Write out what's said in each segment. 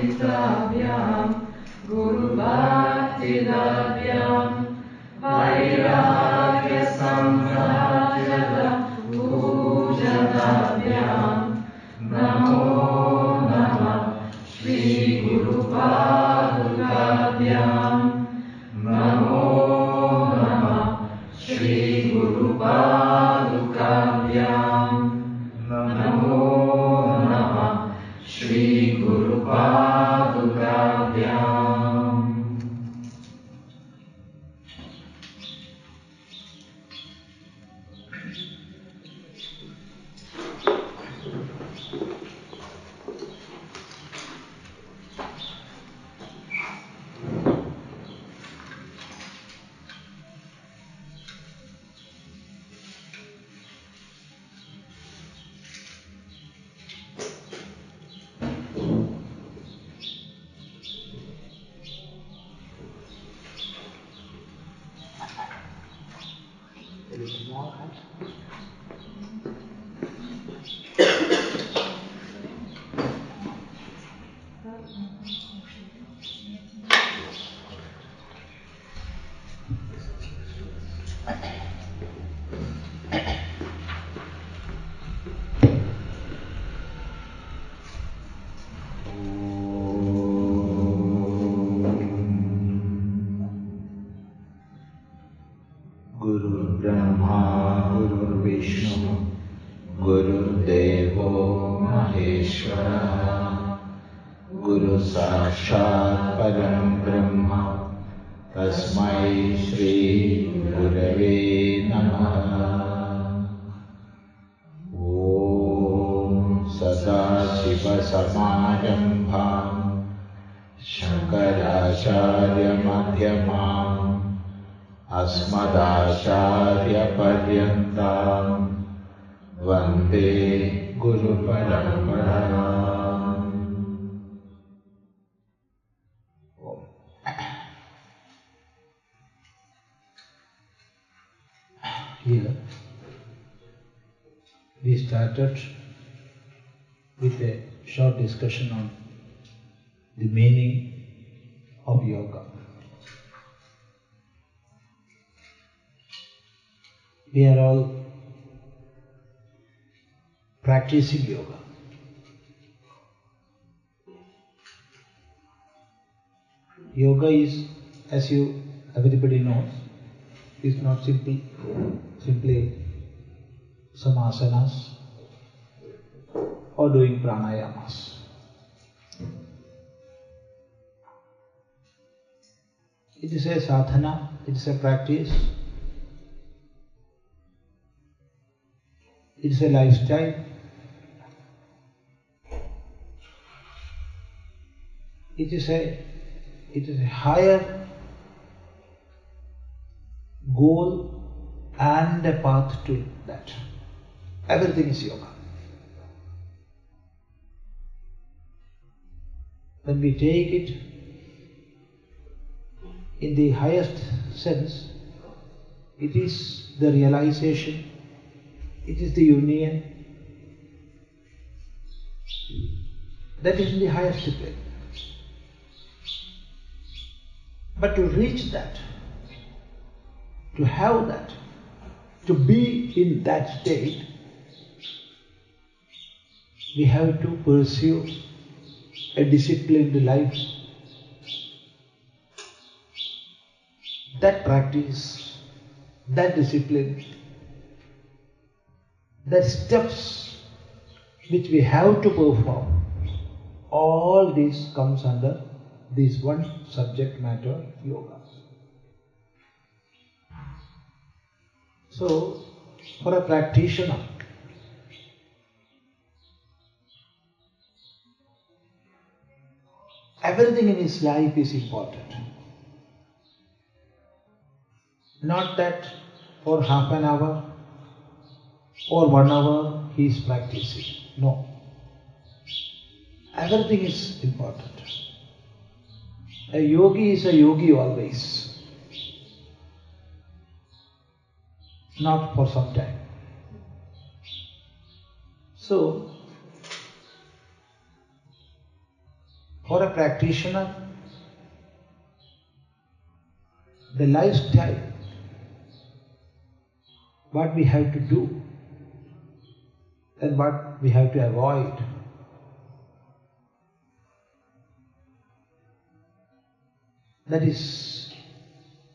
Paritravyam Guru Bhaktidavyam Vairagya Samrajada Pujanavyam Namo Namah Shri Guru Padukavyam Namo Namah Shri Guru Padukavyam Namo Namah Shri Guru Padukavyam. Guru Brahma, Guru Vishnu, Guru Devo Maheshwara, Guru Sakshat Param Brahma, Tasmai Shri Gurave Namaha. Om Sadashiva Samarambham Shankaracharya Madhyamam Asmadacharya Paryantam Vande Guru Paramparam. Here we started with a short discussion on the meaning of yoga. We are all practicing yoga. Yoga is, as everybody knows, is not simply some asanas or doing pranayamas. It is a sadhana, it is a practice, it is a lifestyle, it is a higher goal and a path to that. Everything is yoga. When we take it in the highest sense, it is the realization, it is the union, that is in the highest plane. But to reach that, to have that, to be in that state, we have to pursue a disciplined life. That practice, that discipline, that steps which we have to perform, all this comes under this one subject matter, yoga. So, for a practitioner, everything in his life is important. Not that for half an hour or 1 hour he is practicing. No. Everything is important. A yogi is a yogi always. Not for some time. So, For a practitioner, the lifestyle, what we have to do and what we have to avoid, that is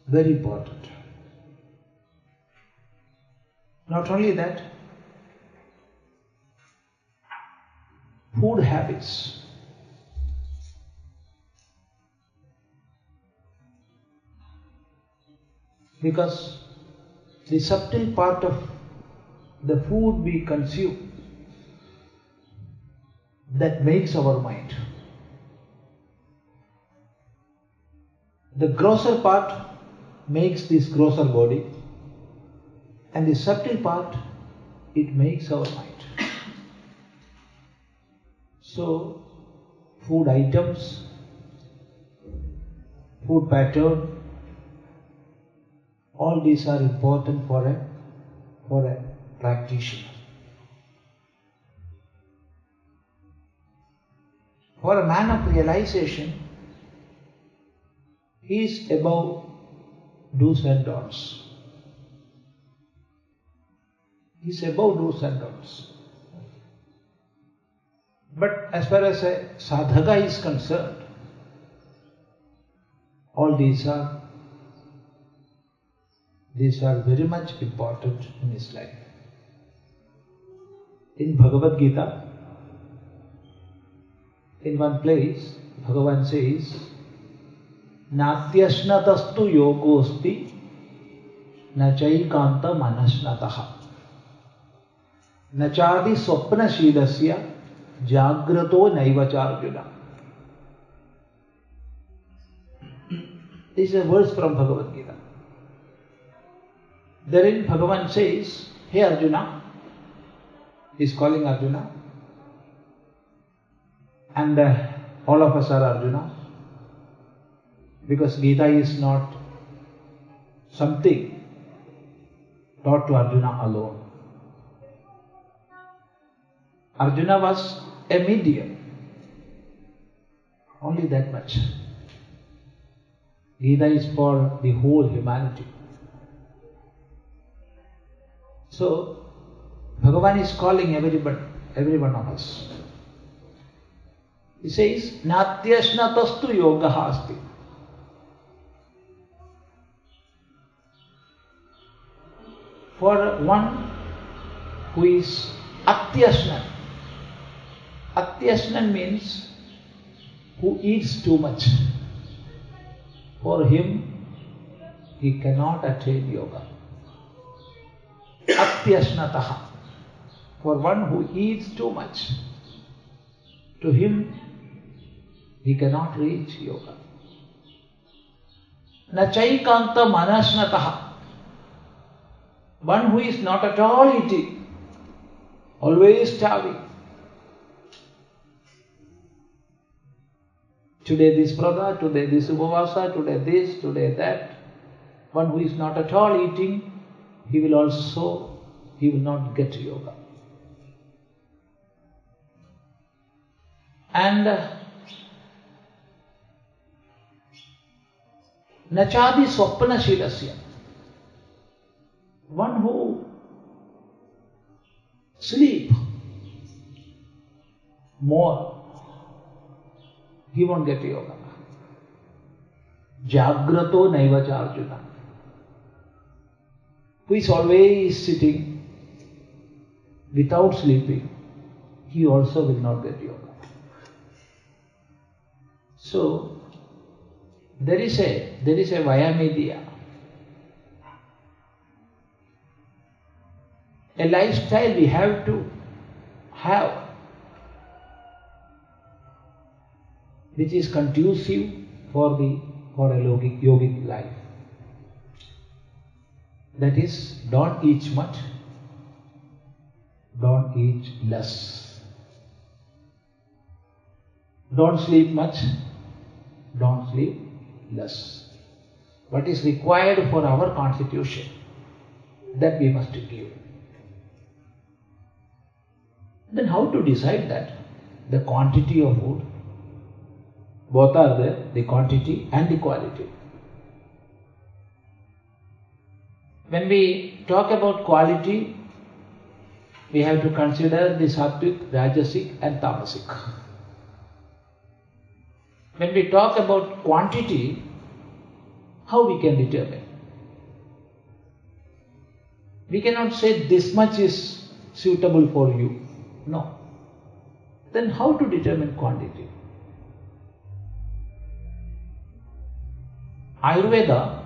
very important. Not only that, food habits. Because the subtle part of the food we consume, that makes our mind. The grosser part makes this grosser body, and the subtle part, it makes our mind. So, food items, food pattern, all these are important for a practitioner. For a man of realization, he is above do's and don'ts. He is above do's and don'ts. But as far as a sadhaka is concerned, all these are very much important in his life. In Bhagavad Gita, in one place, Bhagavan says, Natyashnatastu yogosti nachaikanta manashnataha nachadi swapna shilasya jagrato naivacharjuna. This is a verse from Bhagavad Gita. Therein Bhagavan says, hey Arjuna, he is calling Arjuna, and all of us are Arjuna, because Gita is not something taught to Arjuna alone. Arjuna was a medium, only that much. Gita is for the whole humanity. So, Bhagavan is calling every one of us. He says, Natyashnatastu yogaha asti. For one who is atyashnan. Atyashnan means who eats too much. For him, he cannot attain yoga. Atyashnataha. For one who eats too much, to him, he cannot reach yoga. Nachaikanta manashnataha. One who is not at all eating, always starving. Today this prada, today this upavasa, today this, today that. One who is not at all eating, he will not get yoga. And nachadi swapna shilasya. One who sleep more, he won't get yoga. Jagrato naivacha Arjuna. Who is always sitting without sleeping, he also will not get yoga. So, there is a via media. A lifestyle we have to have which is conducive for a yogic life. That is, don't eat much, don't eat less. Don't sleep much, don't sleep less. What is required for our constitution, that we must give. Then how to decide that? The quantity of food? Both are there, the quantity and the quality. When we talk about quality, we have to consider the sattvic, rajasic and tamasic. When we talk about quantity, how we can determine? We cannot say this much is suitable for you. No. Then how to determine quantity? Ayurveda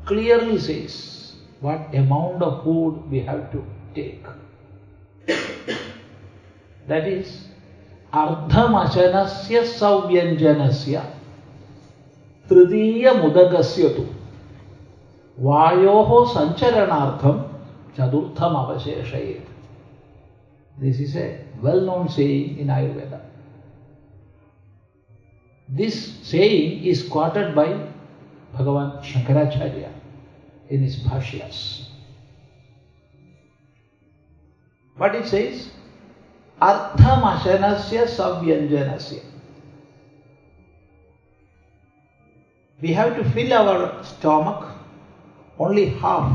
clearly says what amount of food we have to take. That is, ardhamashanasya savyanjanasya tritiya mudagasya tu vayoho sancharanartham chadurtham avasheshayet. This is a well-known saying in Ayurveda. This saying is quoted by Bhagavan Shankaracharya in his Bhashyas. What it says? Ardhamashanasya savyanjanasya. We have to fill our stomach, only half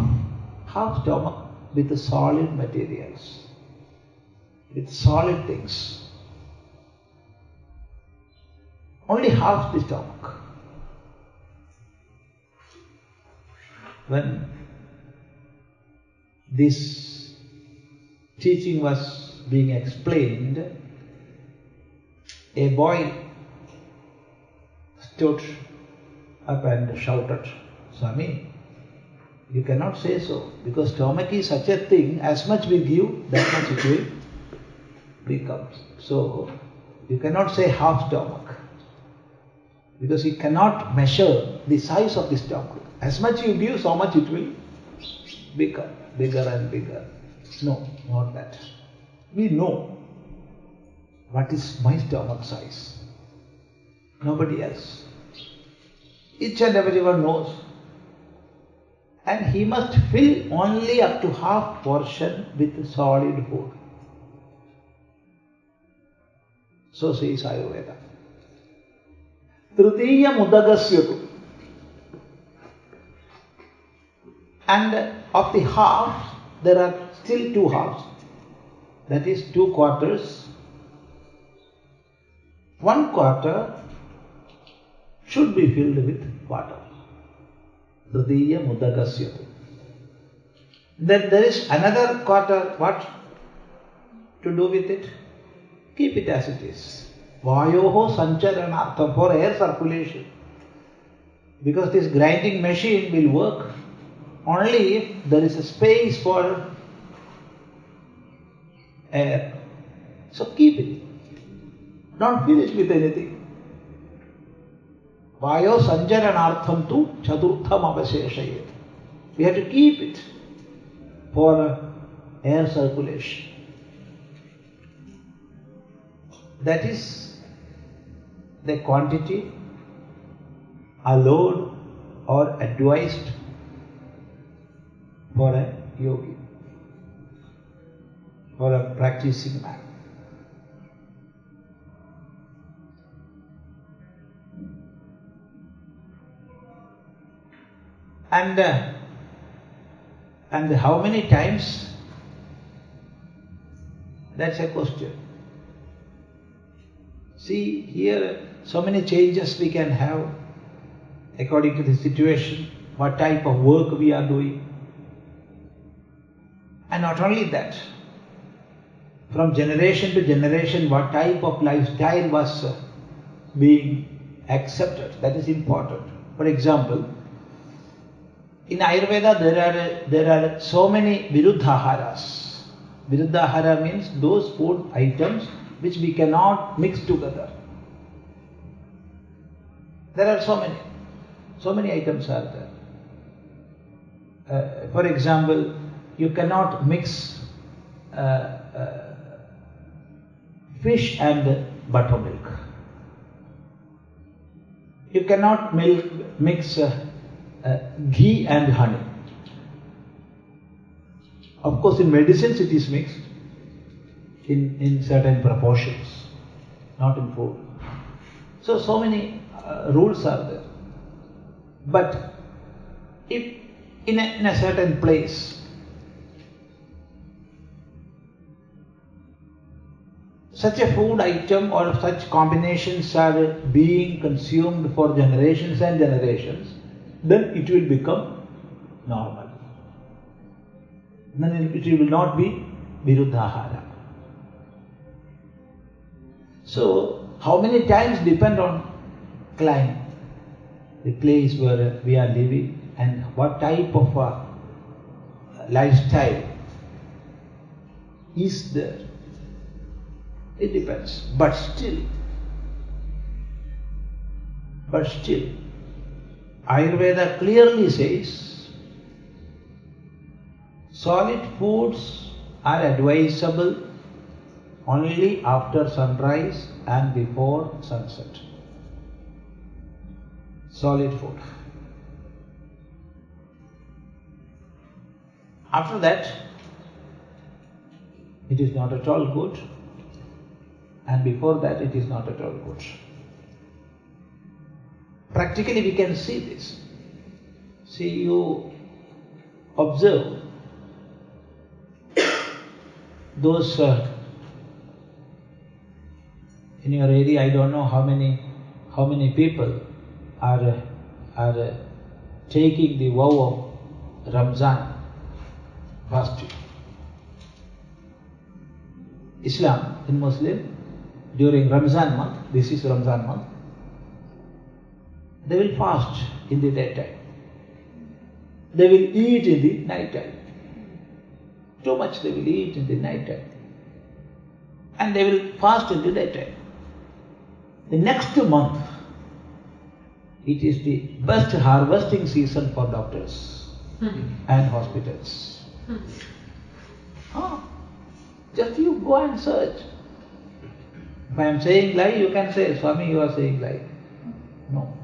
stomach, with the solid materials, with solid things. Only half the stomach. When this teaching was being explained, a boy stood up and shouted, "Swami, you cannot say so, because stomach is such a thing, as much we give, that much it will become. So, you cannot say half stomach, because you cannot measure the size of the stomach. As much you give, so much it will become bigger and bigger." No, not that. We know what is my stomach size. Nobody else. Each and everyone knows. And he must fill only up to half portion with solid food. So says Ayurveda. Tritiya mudagasyatu. And of the half, there are still two halves. That is 2 quarters. 1 quarter should be filled with water. Tritiya mudagasyatu. Then there is another quarter. What to do with it? Keep it as it is. Vayoho sancharanartham, for air circulation. Because this grinding machine will work only if there is a space for air. So keep it. Don't fill it with anything. Vayo sancharanartham tu chadurtham avasheshayet. We have to keep it for air circulation. That is the quantity allowed or advised for a yogi, for a practicing man. And how many times? That's a question. See, here so many changes we can have according to the situation, what type of work we are doing. And not only that, from generation to generation, what type of lifestyle was being accepted. That is important. For example, in Ayurveda there are so many viruddhaharas. Viruddhahara means those food items which we cannot mix together. There are so many items are there. For example, you cannot mix fish and buttermilk. You cannot mix ghee and honey. Of course, in medicines it is mixed in certain proportions, not in food. So many rules are there. But if in a certain place, such a food item or such combinations are being consumed for generations and generations, then it will become normal. Then it will not be viruddhahara. So, how many times depend on climate, the place where we are living, and what type of lifestyle is there. It depends. But still, Ayurveda clearly says solid foods are advisable only after sunrise and before sunset. Solid food. After that, it is not at all good, and before that it is not at all good. Practically we can see this. See, you observe those in your area, I don't know how many people are taking the vow of Ramzan fasting. Islam, in Muslim, during Ramzan month, this is Ramzan month, they will fast in the daytime. They will eat in the night time. Too much they will eat in the night time. And they will fast in the daytime. The next month, it is the best harvesting season for doctors and hospitals. Just you go and search. If I am saying lie, you can say, Swami, you are saying lie. No.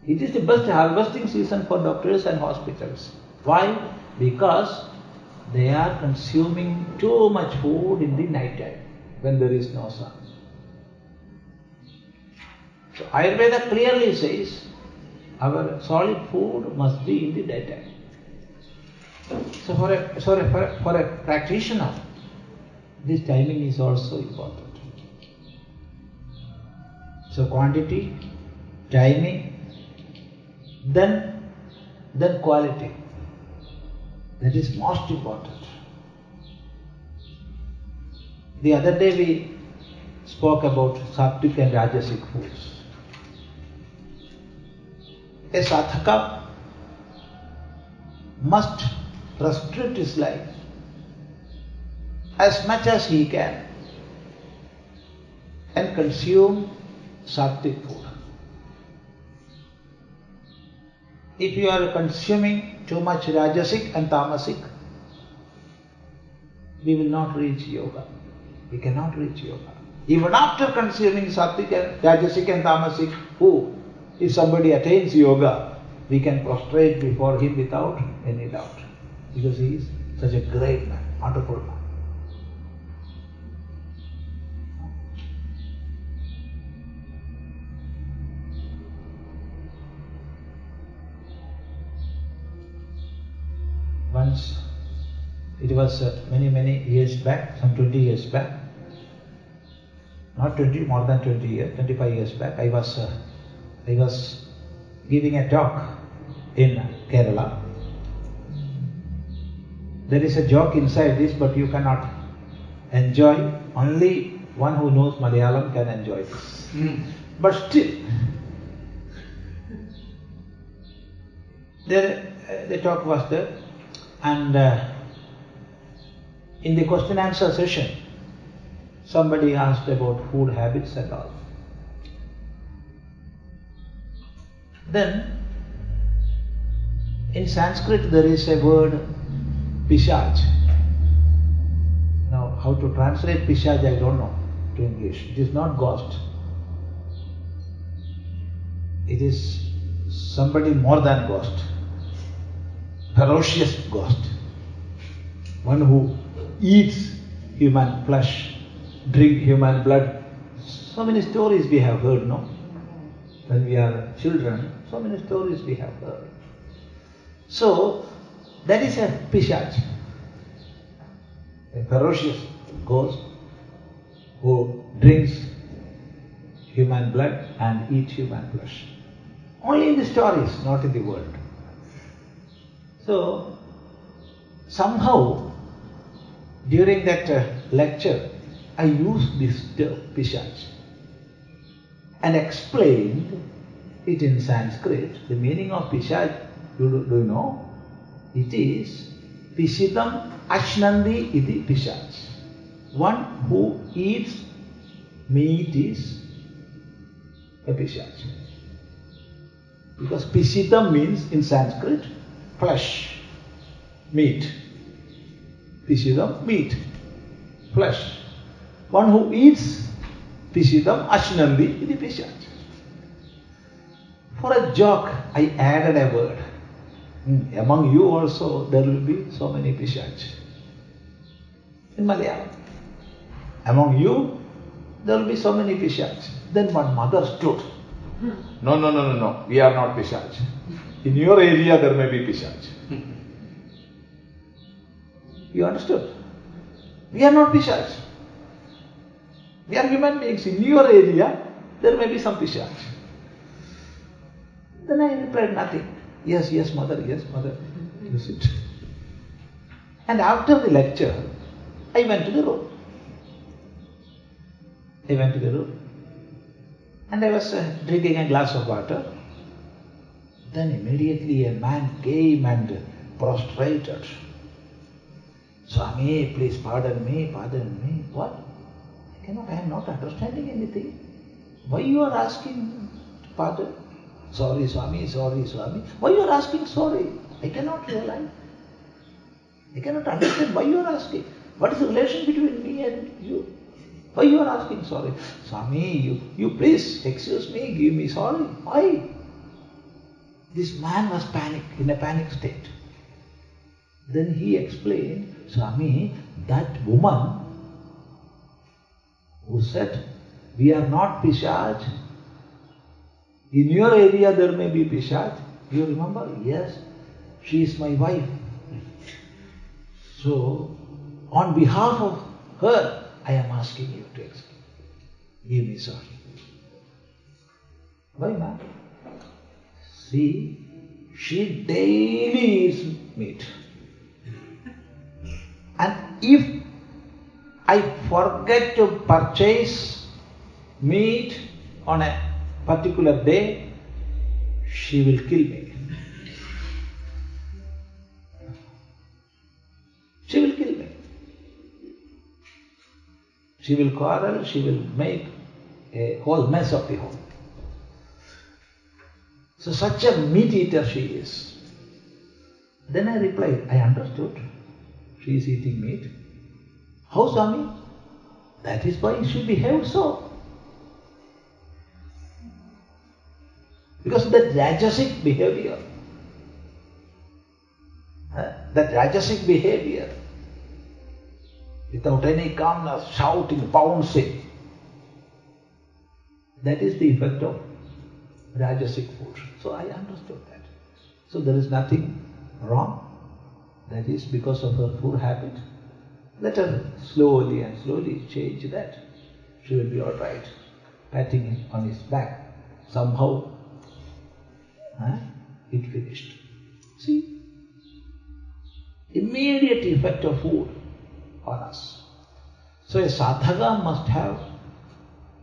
It is the best harvesting season for doctors and hospitals. Why? Because they are consuming too much food in the night time when there is no sun. So Ayurveda clearly says our solid food must be in the daytime. So for a practitioner, this timing is also important. So quantity, timing, then quality. That is most important. The other day we spoke about sattvic and rajasic foods. A sadhaka must restrict his life as much as he can and consume sattvic food. If you are consuming too much rajasic and tamasic, we will not reach yoga. We cannot reach yoga. Even after consuming sattvic and rajasic and tamasic food, if somebody attains yoga, we can prostrate before him without any doubt, because he is such a great man, wonderful man. Once, it was many years back, some 20 years back, not 20, more than 20 years, 25 years back, I was giving a talk in Kerala. There is a joke inside this, but you cannot enjoy. Only one who knows Malayalam can enjoy this. But still, the talk was there, and in the question answer session, somebody asked about food habits and all. Then, in Sanskrit there is a word pishaj. Now, how to translate pishaj I don't know to English. It is not ghost. It is somebody more than ghost. Ferocious ghost. One who eats human flesh, drink human blood, So many stories we have heard, no? When we are children, so many stories we have heard. So, that is a pishach, a ferocious ghost who drinks human blood and eats human flesh. Only in the stories, not in the world. So, somehow, during that lecture, I used this term, pishach, and explained it in Sanskrit. The meaning of pishach, do you know? It is Pishidam Ashnandi iti pishach. One who eats meat is a pishach. Because Pishidam means in Sanskrit flesh, meat. Pishidam, meat, flesh. One who eats Pishidam Ashnandi iti pishach. For a joke, I added a word. Among you also there will be so many pishach. In Malayalam. Among you there will be so many pishach. Then one mother stood. No. We are not pishach. In your area there may be pishach. You understood? We are not pishach. We are human beings. In your area there may be some pishach. Then I replied nothing. Yes, mother, you sit. And after the lecture, I went to the room. And I was drinking a glass of water. Then immediately a man came and prostrated. Swami, please pardon me. What? I am not understanding anything. Why you are asking pardon? Sorry, Swami. Why you are asking sorry? I cannot realize. I cannot understand why you are asking. What is the relation between me and you? Why you are asking sorry? Swami, you please excuse me, give me sorry. Why? This man was in a panic state. Then he explained, Swami, that woman who said, we are not pishach, in your area there may be pishach. You remember? Yes, she is my wife. So, on behalf of her, I am asking you to explain. Give me sorry. Why not? See, she daily eats meat. And if I forget to purchase meat on a particular day, she will kill me. She will kill me. She will quarrel, she will make a whole mess of the home. So such a meat eater she is. Then I replied, I understood. She is eating meat. How, Swami? That is why she behaved so. Because that rajasic behavior, without any calmness, shouting, bouncing, that is the effect of rajasic food. So I understood that. So there is nothing wrong. That is because of her poor habit. Let her slowly change that. She will be all right. Patting him on his back. Somehow, it finished. See? Immediate effect of food on us. So a sadhaka must have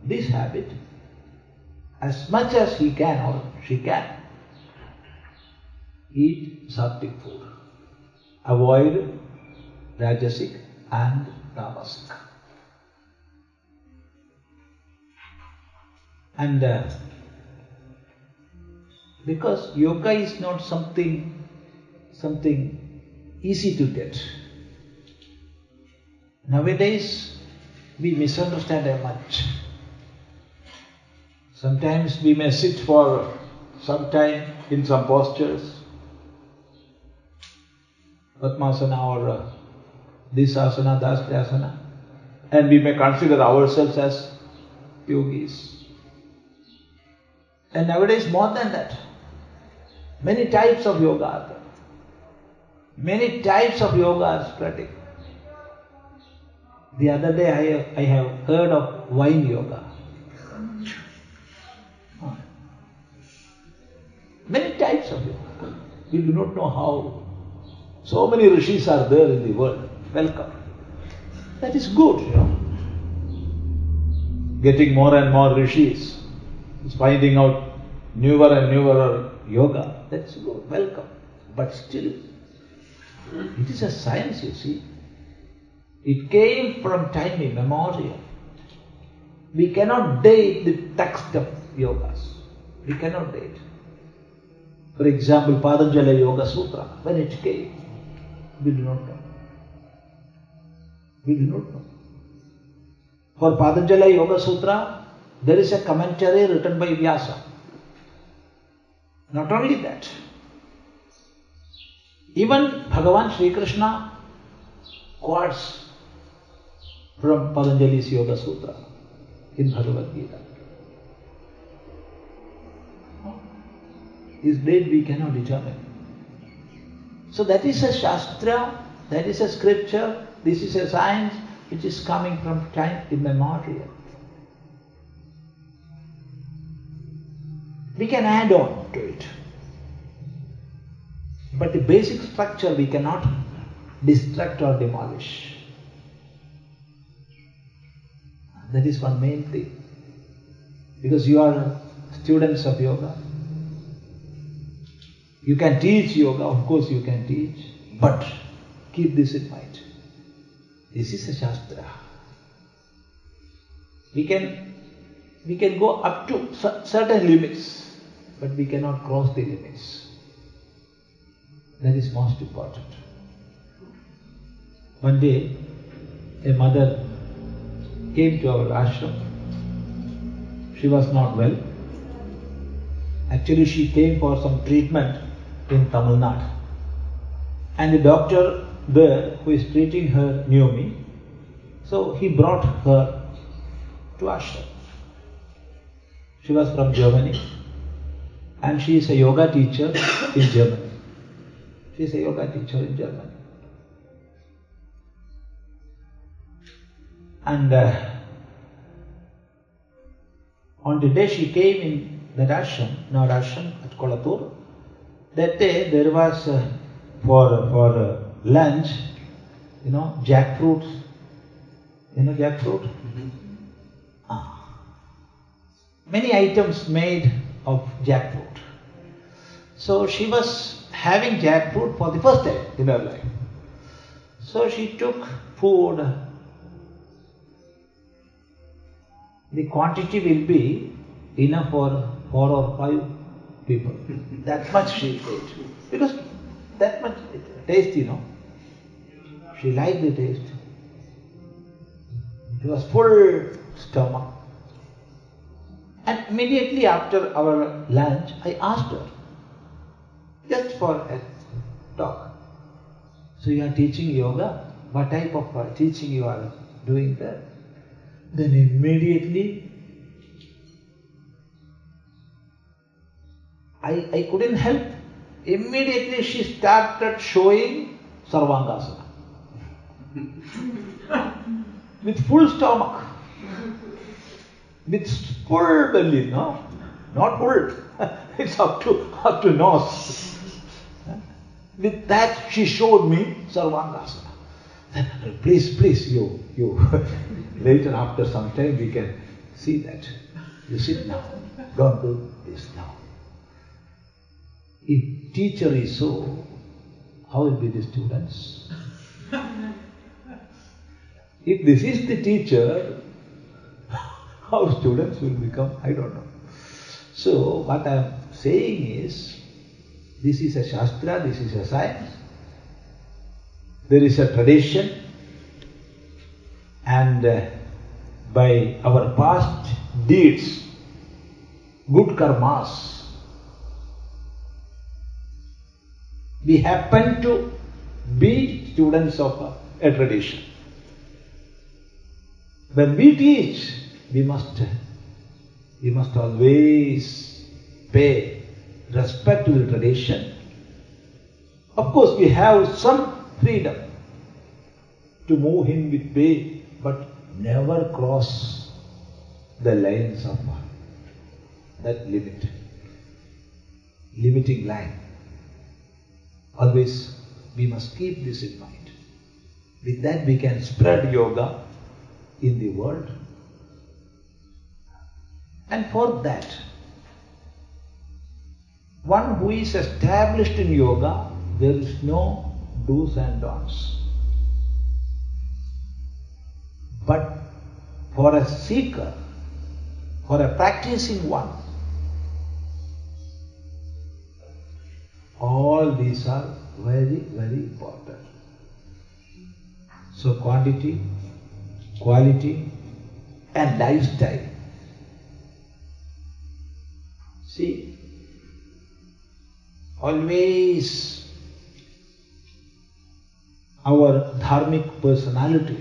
this habit as much as he can or she can. Eat sattvic food. Avoid rajasic and tamasic. And because yoga is not something easy to get. Nowadays, we misunderstand that much. Sometimes we may sit for some time in some postures, Padmasana or this asana, that asana, and we may consider ourselves as yogis. And nowadays more than that. Many types of yoga are there. Many types of yoga are spreading. The other day I have heard of wine yoga. Many types of yoga. We do not know how. So many rishis are there in the world. Welcome. That is good, Getting more and more rishis. Finding out newer and newer yoga. That's good. Welcome. But still, it is a science, you see. It came from time immemorial. We cannot date the text of yogas. We cannot date. For example, Patanjali Yoga Sutra, when it came, we do not know. We do not know. For Patanjali Yoga Sutra, there is a commentary written by Vyasa. Not only that, even Bhagavan Sri Krishna quotes from Patanjali's Yoga Sutra in Bhagavad Gita. His date we cannot determine. So that is a Shastra, that is a scripture, this is a science which is coming from time immemorial. We can add on to it. But the basic structure we cannot destruct or demolish. That is one main thing. Because you are students of yoga. You can teach yoga, of course you can teach, but keep this in mind. This is a Shastra. We can go up to certain limits, but we cannot cross the limits. That is most important. One day, a mother came to our ashram. She was not well. Actually, she came for some treatment in Tamil Nadu. And the doctor there who is treating her knew me. So he brought her to ashram. She was from Germany and she is a yoga teacher in Germany. She is a yoga teacher in Germany. And on the day she came in that ashram, our ashram at Kolatur, that day there was for lunch, jackfruit. You know jackfruit? Mm-hmm. Many items made of jackfruit. So she was having jackfruit for the first time in her life. So she took food. The quantity will be enough for 4 or 5 people. That much she ate. Because that much taste, She liked the taste. It was full stomach. And immediately after our lunch, I asked her, just for a talk. So you are teaching yoga? What type of teaching you are doing there? Then immediately, I couldn't help. Immediately she started showing Sarvangasana. With full stomach. With full belly, no? Not full. It's up to nose. With that she showed me Sarvangasana. Please, you. Later, after some time, we can see that. You sit now. Don't do this now. If teacher is so, how will be the students? If this is the teacher, how students will become, I don't know. So, what I am saying is, this is a Shastra, this is a science. There is a tradition, and by our past deeds, good karmas, we happen to be students of a tradition. When we teach, we must You must always pay respect to the tradition. Of course, we have some freedom to move in with way, but never cross the lines of that limit, limiting line. Always we must keep this in mind. With that we can spread yoga in the world. And for that, one who is established in yoga, there is no do's and don'ts. But for a seeker, for a practicing one, all these are very, very important. So quantity, quality and lifestyle. See, always our dharmic personality,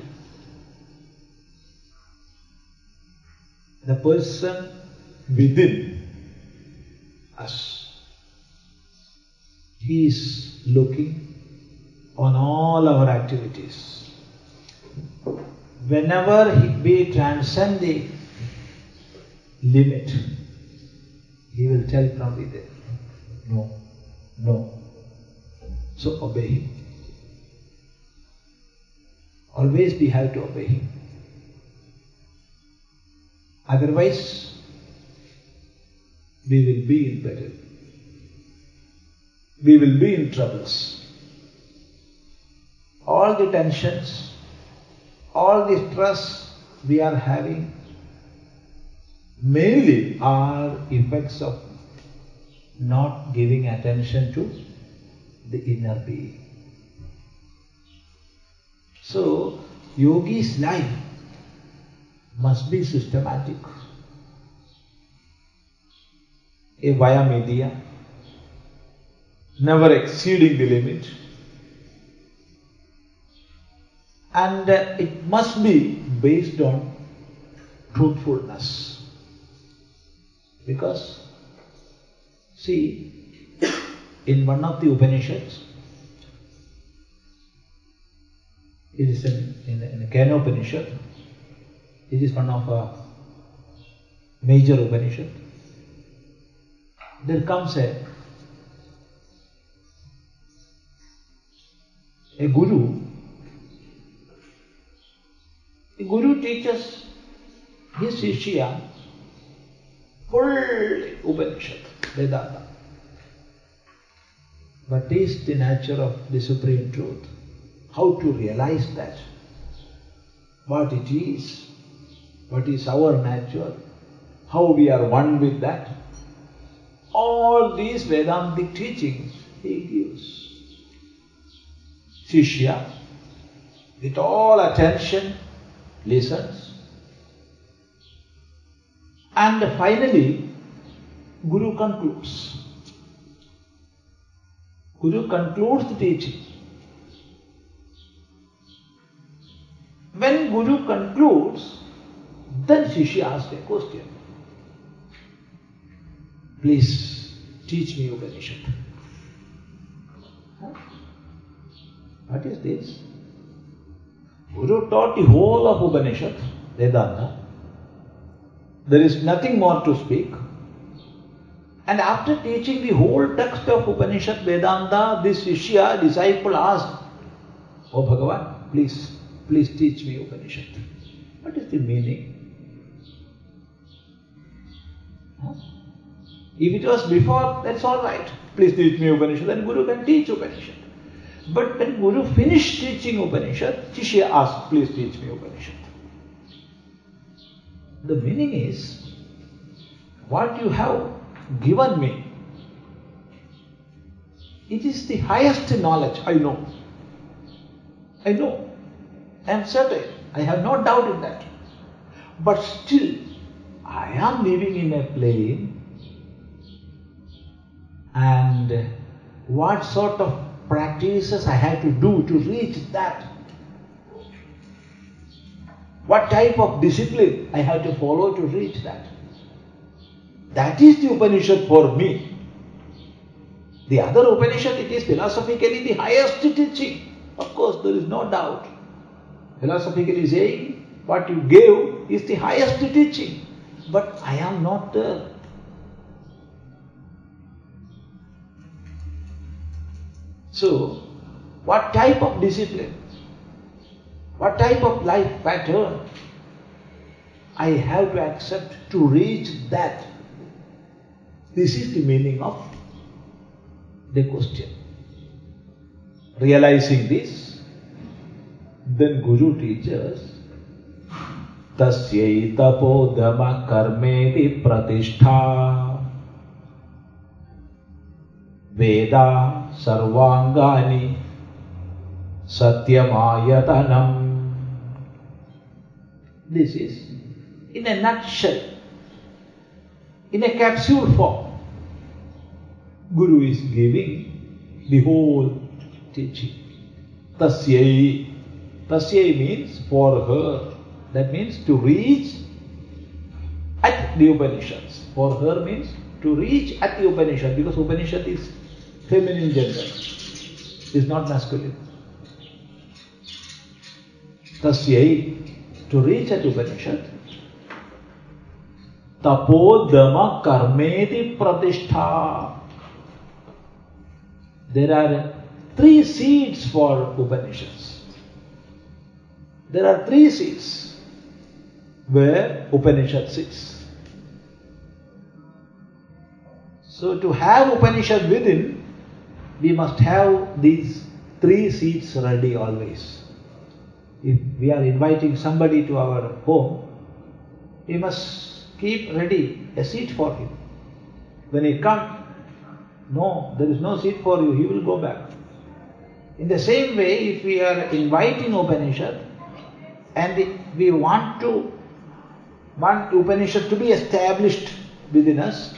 the person within us, he is looking on all our activities. Whenever we transcend the limit, he will tell from within, no, no. So obey him. Always we have to obey him. Otherwise, we will be in peril. We will be in troubles. All the tensions, all the stress we are having mainly are effects of not giving attention to the inner being. So, yogi's life must be systematic, a via media, never exceeding the limit, and it must be based on truthfulness. Because, see, in one of the Upanishads, it is in the Kena Upanishad, it is one of a major Upanishad. There comes a guru. The guru teaches his Shishya full Upanishad, Vedanta. What is the nature of the Supreme Truth? How to realize that? What it is? What is our nature? How we are one with that? All these Vedantic teachings he gives. Shishya, with all attention, listens. And finally, Guru concludes. Guru concludes the teaching. When Guru concludes, then Shishya asks a question. Please teach me Upanishad. Huh? What is this? Guru taught the whole of Upanishad, Vedanta. There is nothing more to speak. And after teaching the whole text of Upanishad Vedanta, this Shishya, disciple asked, "Oh Bhagavan, please teach me Upanishad." What is the meaning? Huh? If it was before, that's all right. Please teach me Upanishad, then Guru can teach Upanishad. But when Guru finished teaching Upanishad, Shishya asked, "Please teach me Upanishad." The meaning is, what you have given me, it is the highest knowledge. I know. I am certain. I have no doubt in that. But still, I am living in a plane, and what sort of practices I have to do to reach that? What type of discipline I have to follow to reach that? That is the Upanishad for me. The other Upanishad, it is philosophically the highest teaching. Of course, there is no doubt. Philosophically saying, what you gave is the highest teaching. But I am not there. So, what type of discipline, what type of life pattern I have to accept to reach that? This is the meaning of the question. Realizing this, then Guru teaches, Tasyai tapodama karmeti pratishtha Veda sarvangani satyamayatanam. This is, in a nutshell, in a capsule form, Guru is giving the whole teaching. Tasyai. Tasyai means for her. That means to reach at the Upanishads. For her means to reach at the Upanishad, because Upanishad is feminine gender, is not masculine. Tasyai, to reach at Upanishad, tapodama karmeti pratishtha. There are 3 seeds for Upanishads. There are 3 seeds where Upanishad sits. So to have Upanishad within, we must have these 3 seats ready always. If we are inviting somebody to our home, we must keep ready a seat for him. When he comes, no, there is no seat for you, he will go back. In the same way, if we are inviting Upanishad and we want Upanishad to be established within us,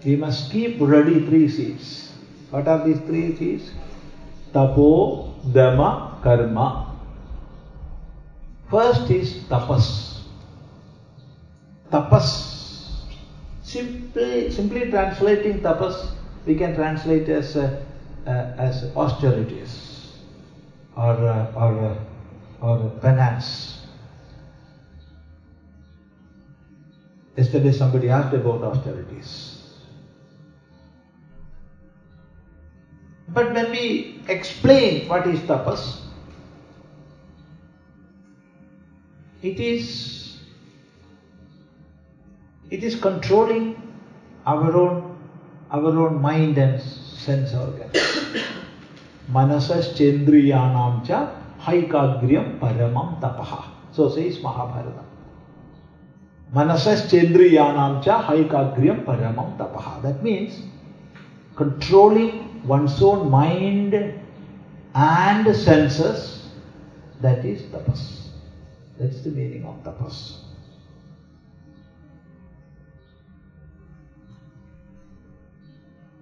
we must keep ready 3 seats. What are these 3 seats? Tapo, Dhamma, Karma. First is tapas. Tapas. Simply translating tapas, we can translate as austerities or penance. Yesterday somebody asked about austerities. But when we explain what is tapas, it is controlling our own mind and sense organs. Manasas chendriyanam cha haikagryam paramam tapaha. So says Mahabharata. Manasas chendriyanam cha haikagryam paramam tapaha. That means controlling one's own mind and senses, that is tapas. That's the meaning of tapas.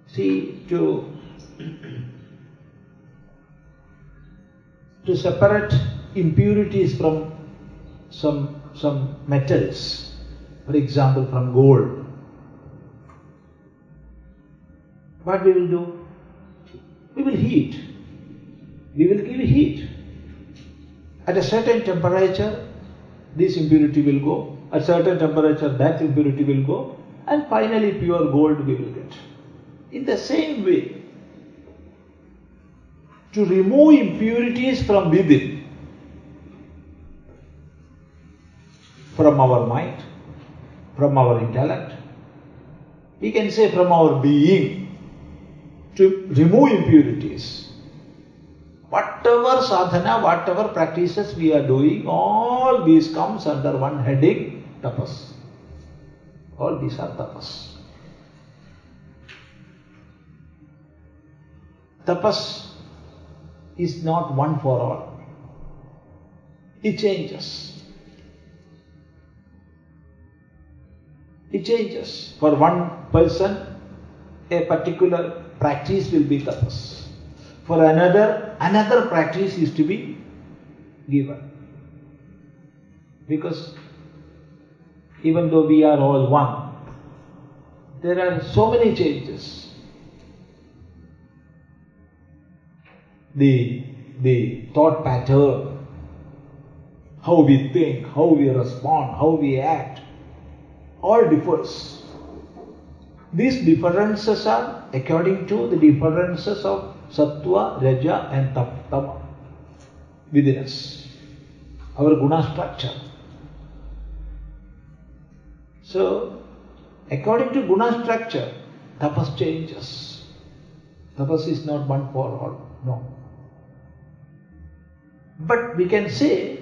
See, to separate impurities from some metals, for example from gold, what we will do? We will heat. We will give heat. At a certain temperature, this impurity will go. At a certain temperature, that impurity will go. And finally, pure gold we will get. In the same way, to remove impurities from within, from our mind, from our intellect, we can say from our being, to remove impurities. Whatever sadhana, whatever practices we are doing, all these comes under one heading, tapas. All these are tapas. Tapas is not one for all. It changes. It changes. For one person, a particular practice will be tapas. For another practice is to be given. Because even though we are all one, there are so many changes. The thought pattern, how we think, how we respond, how we act, all differs. These differences are according to the differences of Sattva, Raja and Tama within us, our guna structure. So, according to guna structure, tapas changes. Tapas is not one for all, no. But we can say,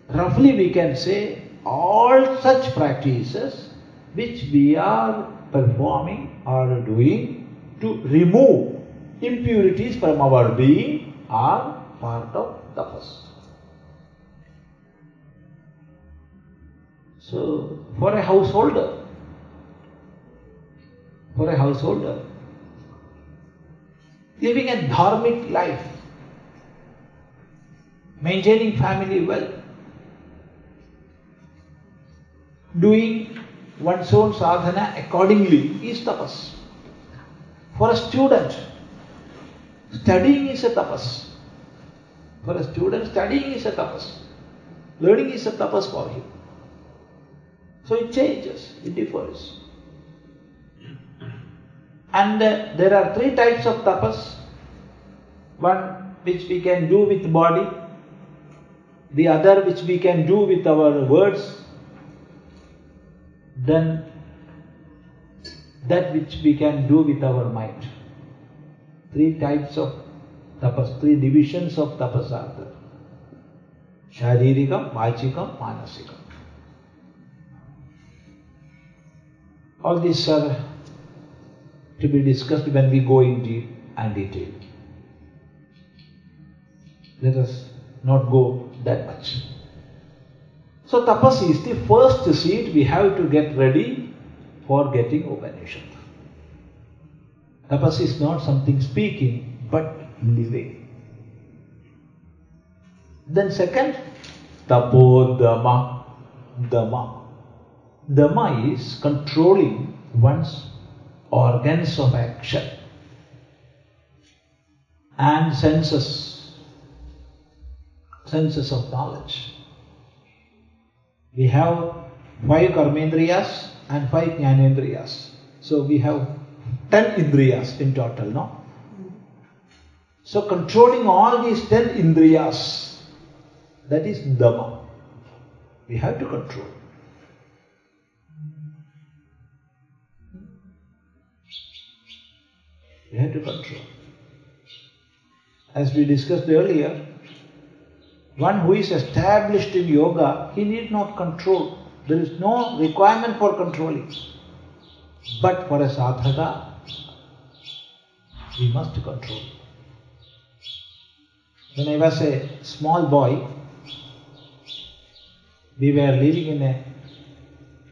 roughly we can say, all such practices which we are performing or doing to remove impurities from our being are part of tapas. So, for a householder, living a dharmic life, maintaining family well, doing one's own sadhana accordingly is tapas. For a student, studying is a tapas. For a student, studying is a tapas. Learning is a tapas for him. So it changes, it differs. And there are three types of tapas. One which we can do with body, the other which we can do with our words, then that which we can do with our mind. Three types of tapas, three divisions of tapas are there. Sharirikam, Vachikam, Manasikam. All these are to be discussed when we go in deep and detail. Let us not go that much. So tapas is the first seed we have to get ready for getting Upanishad. Tapas is not something speaking, but living. Then second, tapodama. Dhamma is controlling one's organs of action and senses of knowledge. We have 5 karmendriyas and 5 jnanendriyas. So we have 10 indriyas in total, no? So controlling all these 10 indriyas, that is Dhamma. We have to control. We have to control. As we discussed earlier, one who is established in yoga, he need not control. There is no requirement for controlling. But for a sadhaka, we must control. When I was a small boy, we were living in a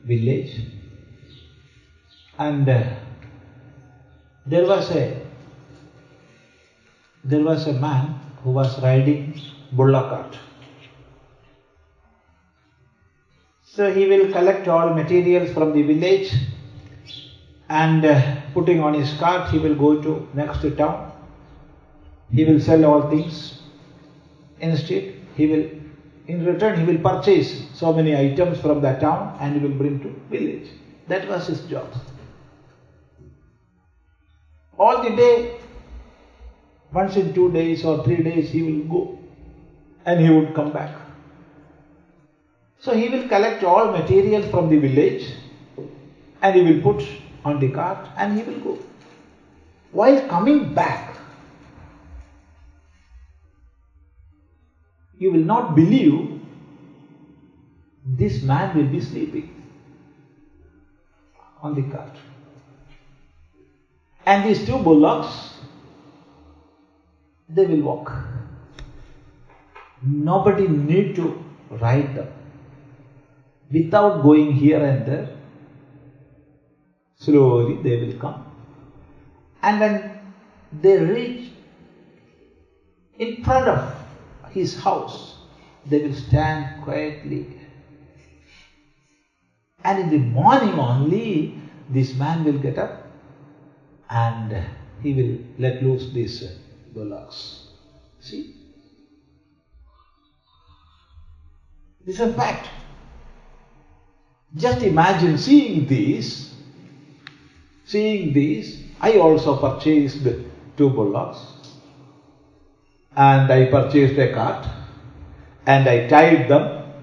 village, and there was a man who was riding bulla cart. So he will collect all materials from the village and putting on his cart, he will go to next town. He will sell all things. Instead, in return, he will purchase so many items from that town and he will bring to village. That was his job. All the day, once in 2 days or 3 days, he will go and he would come back. So he will collect all materials from the village and he will put on the cart and he will go. While coming back, you will not believe this man will be sleeping on the cart. And these 2 bullocks, they will walk. Nobody need to ride them. Without going here and there, slowly they will come. And when they reach in front of his house, they will stand quietly. And in the morning only, this man will get up and he will let loose these bullocks. See? This is a fact. Just imagine seeing these. I also purchased 2 bullocks and I purchased a cart and I tied them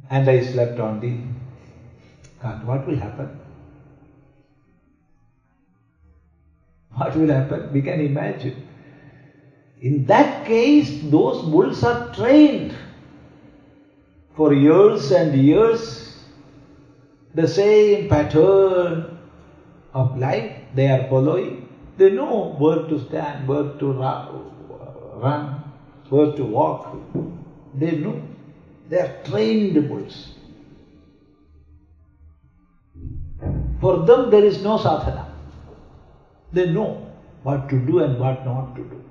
and I slept on the cart. What will happen? What will happen? We can imagine. In that case, those bulls are trained for years and years. The same pattern of life they are following. They know where to stand, where to run, where to walk. They know. They are trained bulls. For them there is no sadhana. They know what to do and what not to do.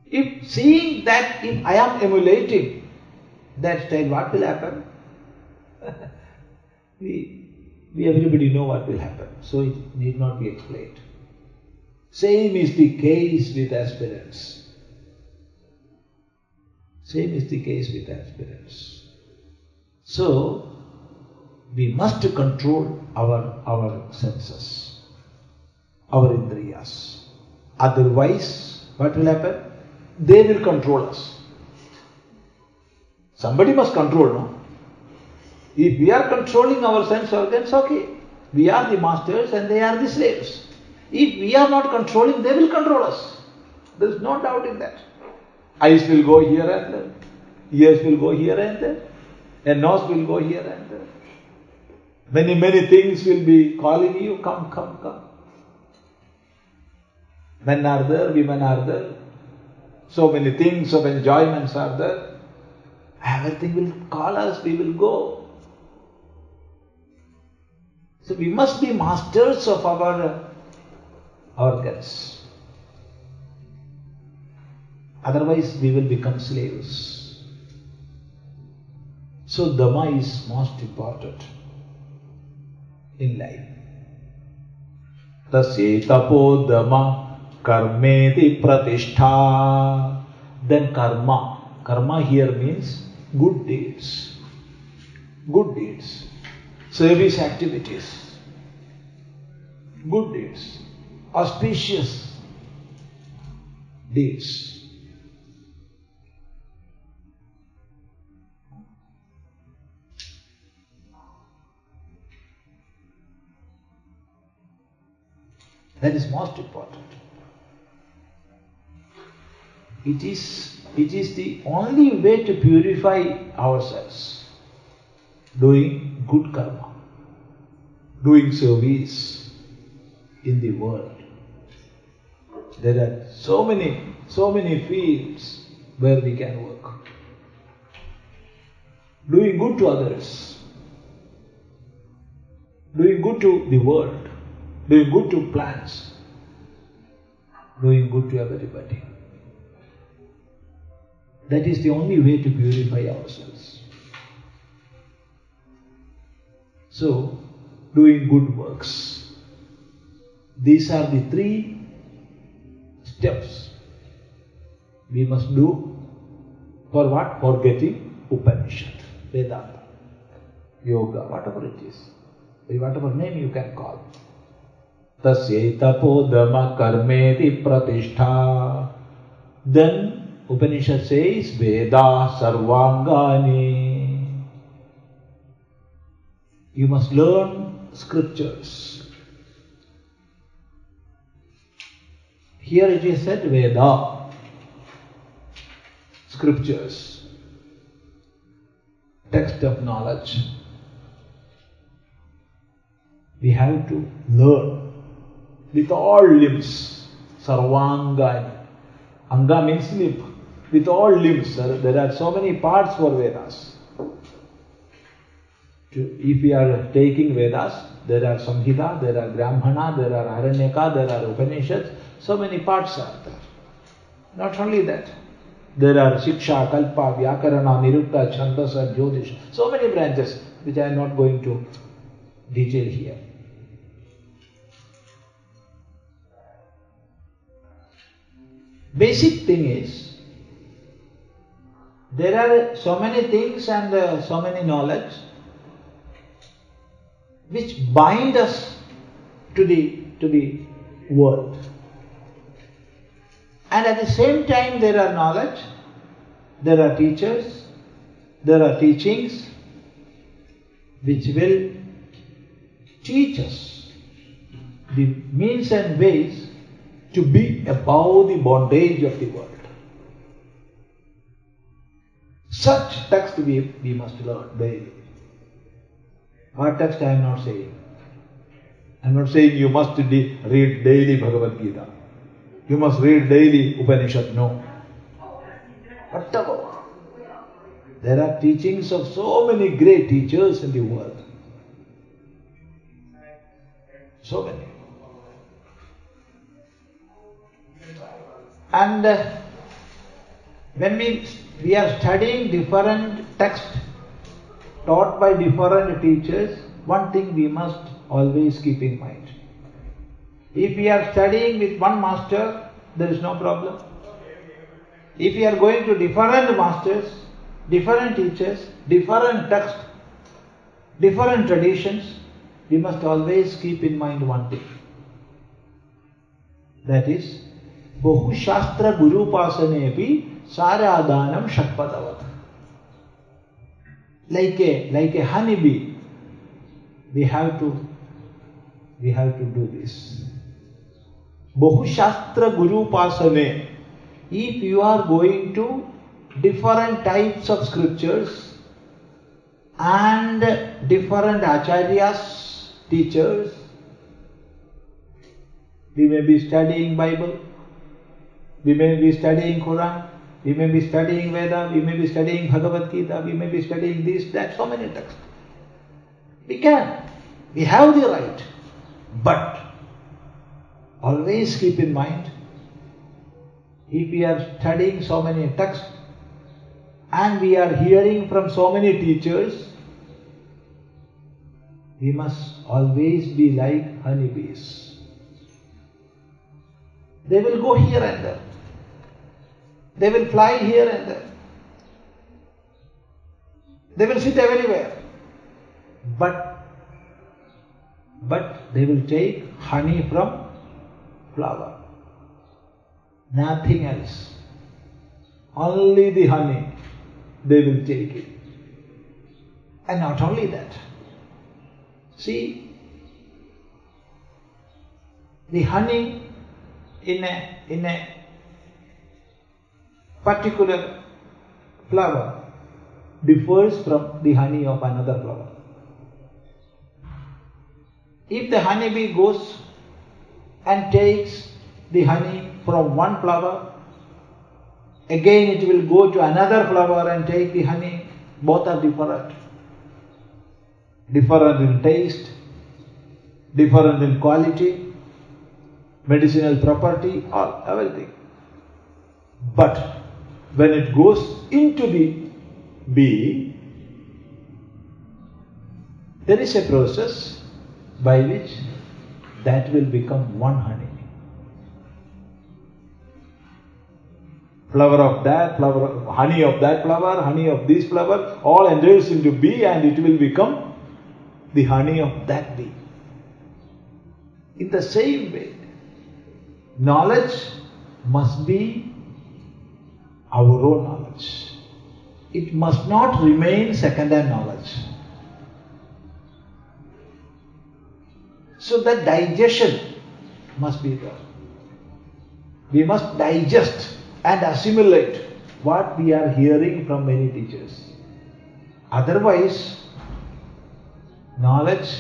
If seeing that, if I am emulating that style, what will happen? we everybody know what will happen, so it need not be explained. Same is the case with aspirants. So, we must control our senses, our indriyas. Otherwise, what will happen? They will control us. Somebody must control, no? If we are controlling our sense organs, okay. We are the masters and they are the slaves. If we are not controlling, they will control us. There is no doubt in that. Eyes will go here and there. Ears will go here and there. A nose will go here and there. Many things will be calling you, come. Men are there, women are there. So many things of enjoyments are there. Everything will call us, we will go. So we must be masters of our organs. Otherwise we will become slaves. So Dhamma is most important in life. Tasye tapo Dhamma karmeti pratishtha. Then karma. Karma here means good deeds. Good deeds. Service activities. Good deeds. Auspicious deeds. That is most important. It is the only way to purify ourselves. Doing good karma. Doing service in the world. There are so many fields where we can work. Doing good to others. Doing good to the world. Doing good to plants. Doing good to everybody. That is the only way to purify ourselves. So, doing good works. These are the 3 steps we must do for what? For getting Upanishad, Vedanta, Yoga, whatever it is. Whatever name you can call. Tasye tapo dhamma karmeti pratishtha. Then Upanishad says Veda sarvangani. You must learn scriptures. Here it is said Veda, scriptures, text of knowledge. We have to learn with all limbs, sarvangani. Anga means limb. With all limbs, there are so many parts for Vedas. If we are taking Vedas, there are Samhita, there are Brahmana, there are Aranyaka, there are Upanishads, so many parts are there. Not only that, There are Shiksha, Kalpa, Vyakarana, Nirukta, Chandasa, Jyotish. So many branches which I am not going to detail here. Basic thing is, there are so many things and so many knowledge which bind us to the world. And at the same time there are knowledge, there are teachers, there are teachings which will teach us the means and ways to be above the bondage of the world. Such text we must learn daily. What text I am not saying. I am not saying you must read daily Bhagavad Gita. You must read daily Upanishad. No. Whatever. There are teachings of so many great teachers in the world. So many. And when we are studying different texts taught by different teachers, one thing we must always keep in mind. If we are studying with one master, there is no problem. If we are going to different masters, different teachers, different texts, different traditions, we must always keep in mind one thing. That is, Bahu Shastra Guru Pasanepi Saradanam Shakpadavat. Like a honeybee, we have to do this. Bahu Shastra Guru Pasane. If you are going to different types of scriptures and different acharyas, teachers, we may be studying Bible, we may be studying Quran, we may be studying Veda, we may be studying Bhagavad Gita, we may be studying this, that, so many texts. We have the right, but always keep in mind, if we are studying so many texts and we are hearing from so many teachers, we must always be like honeybees. They will go here and there. They will fly here and there. They will sit everywhere. But they will take honey from flower. Nothing else. Only the honey they will take it. And not only that. See, the honey in a particular flower differs from the honey of another flower. If the honeybee goes and takes the honey from one flower, again it will go to another flower and take the honey. Both are different. Different in taste, different in quality, medicinal property, all, everything. But when it goes into the bee, there is a process by which that will become one honey. Flower of that flower, honey of that flower, honey of this flower, all enters into bee and it will become the honey of that bee. In the same way, knowledge must be our own knowledge. It must not remain second-hand knowledge. So that digestion must be there. We must digest and assimilate what we are hearing from many teachers. Otherwise, knowledge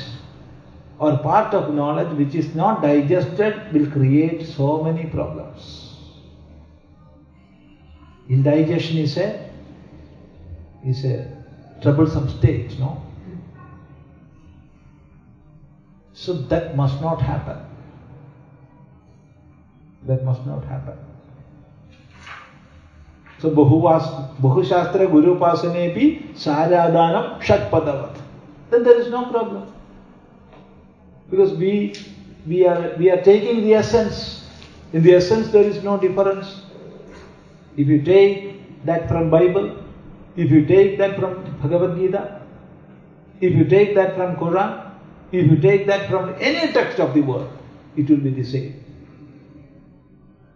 or part of knowledge which is not digested will create so many problems. Indigestion is a troublesome state, no? So that must not happen. That must not happen. So Bahushastra Guru Upasanepi Saradanam Shatpadavat. Then there is no problem. Because we are taking the essence. In the essence there is no difference. If you take that from Bible, if you take that from Bhagavad Gita, if you take that from Quran, if you take that from any text of the world, it will be the same.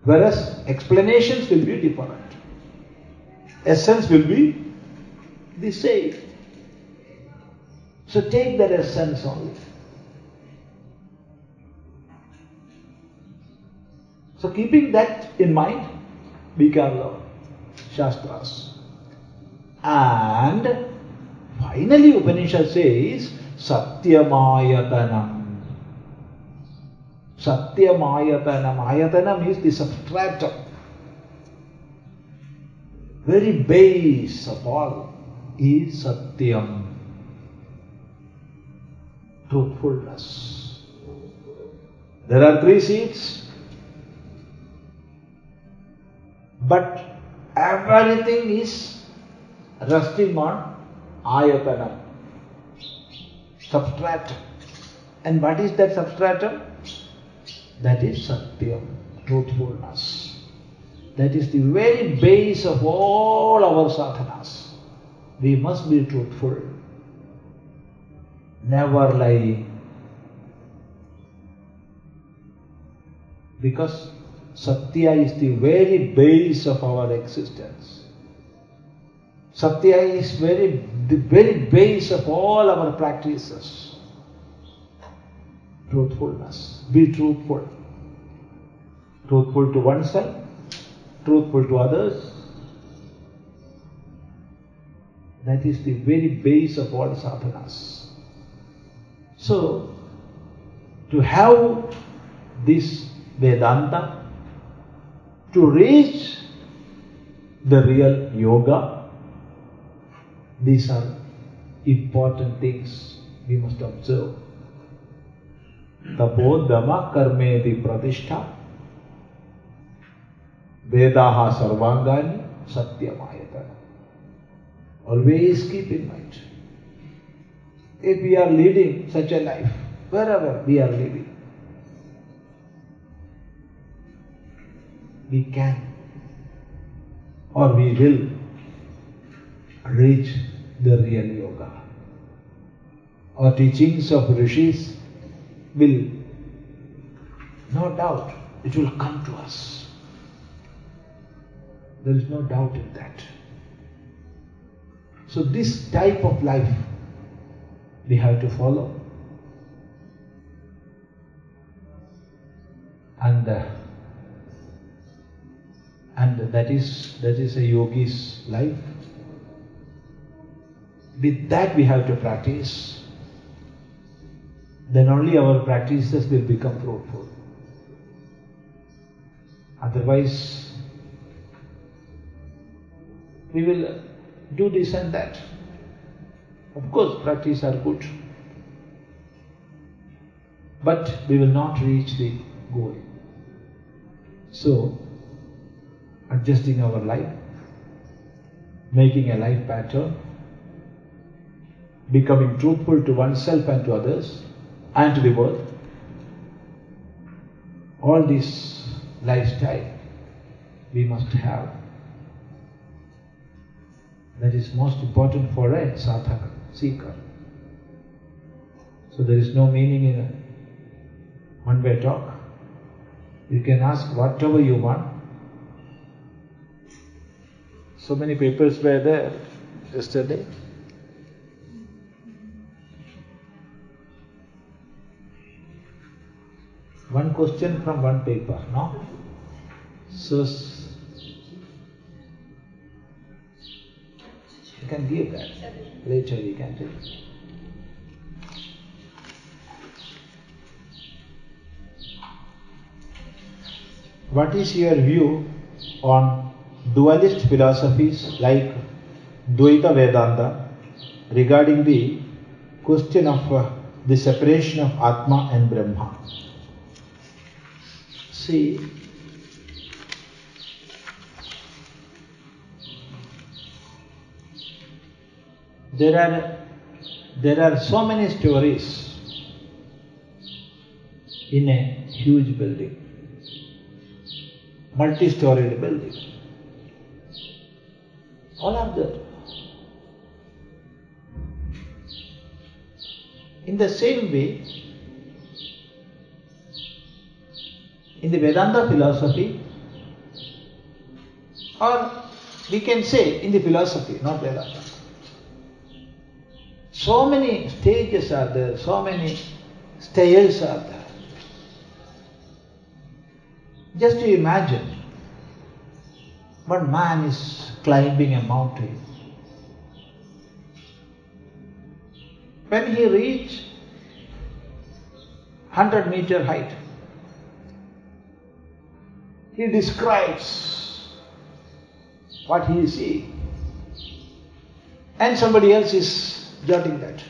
Whereas explanations will be different. Essence will be the same. So take that essence only. So keeping that in mind, we can learn Shastras. And finally Upanishad says, Satyamayatanam. Satyamayatanam. Ayatanam is the substratum. Very base of all is Satyam. Truthfulness. There are 3 seeds, but everything is resting on Ayatanam. Substratum. And what is that substratum? That is Satyam, truthfulness. That is the very base of all our sadhanas. We must be truthful. Never lie. Because Satya is the very base of our existence. Satya is the very base of all our practices. Truthfulness. Be truthful. Truthful to oneself, truthful to others. That is the very base of all sadhanas. So, to have this Vedanta, to reach the real yoga, these are important things we must observe. Tapo dhamma karmeti pratishtha Vedaha sarvangani satyamayatana. Always keep in mind. If we are leading such a life, wherever we are living, we can or we will reach the real yoga. Our teachings of rishis will, no doubt, it will come to us. There is no doubt in that. So this type of life we have to follow. And that is a yogi's life. With that we have to practice. Then only our practices will become fruitful. Otherwise, we will do this and that. Of course, practice are good. But we will not reach the goal. So, adjusting our life, making a life pattern, becoming truthful to oneself and to others, and to the world, all this lifestyle we must have. That is most important for a sadhaka, seeker. So there is no meaning in a one-way talk. You can ask whatever you want. So many papers were there yesterday. One question from one paper, no? So you can give that. Later we can take. What is your view on dualist philosophies like Dvaita Vedanta regarding the question of the separation of Atma and Brahma? See, there are so many stories in a huge building, multi-storied building. All are there. In the same way, in the Vedanta philosophy, or we can say in the philosophy, not Vedanta, so many stages are there, so many stairs are there. Just to imagine, one man is climbing a mountain. When he reached 100-meter height, he describes what he is seeing, and somebody else is jotting that.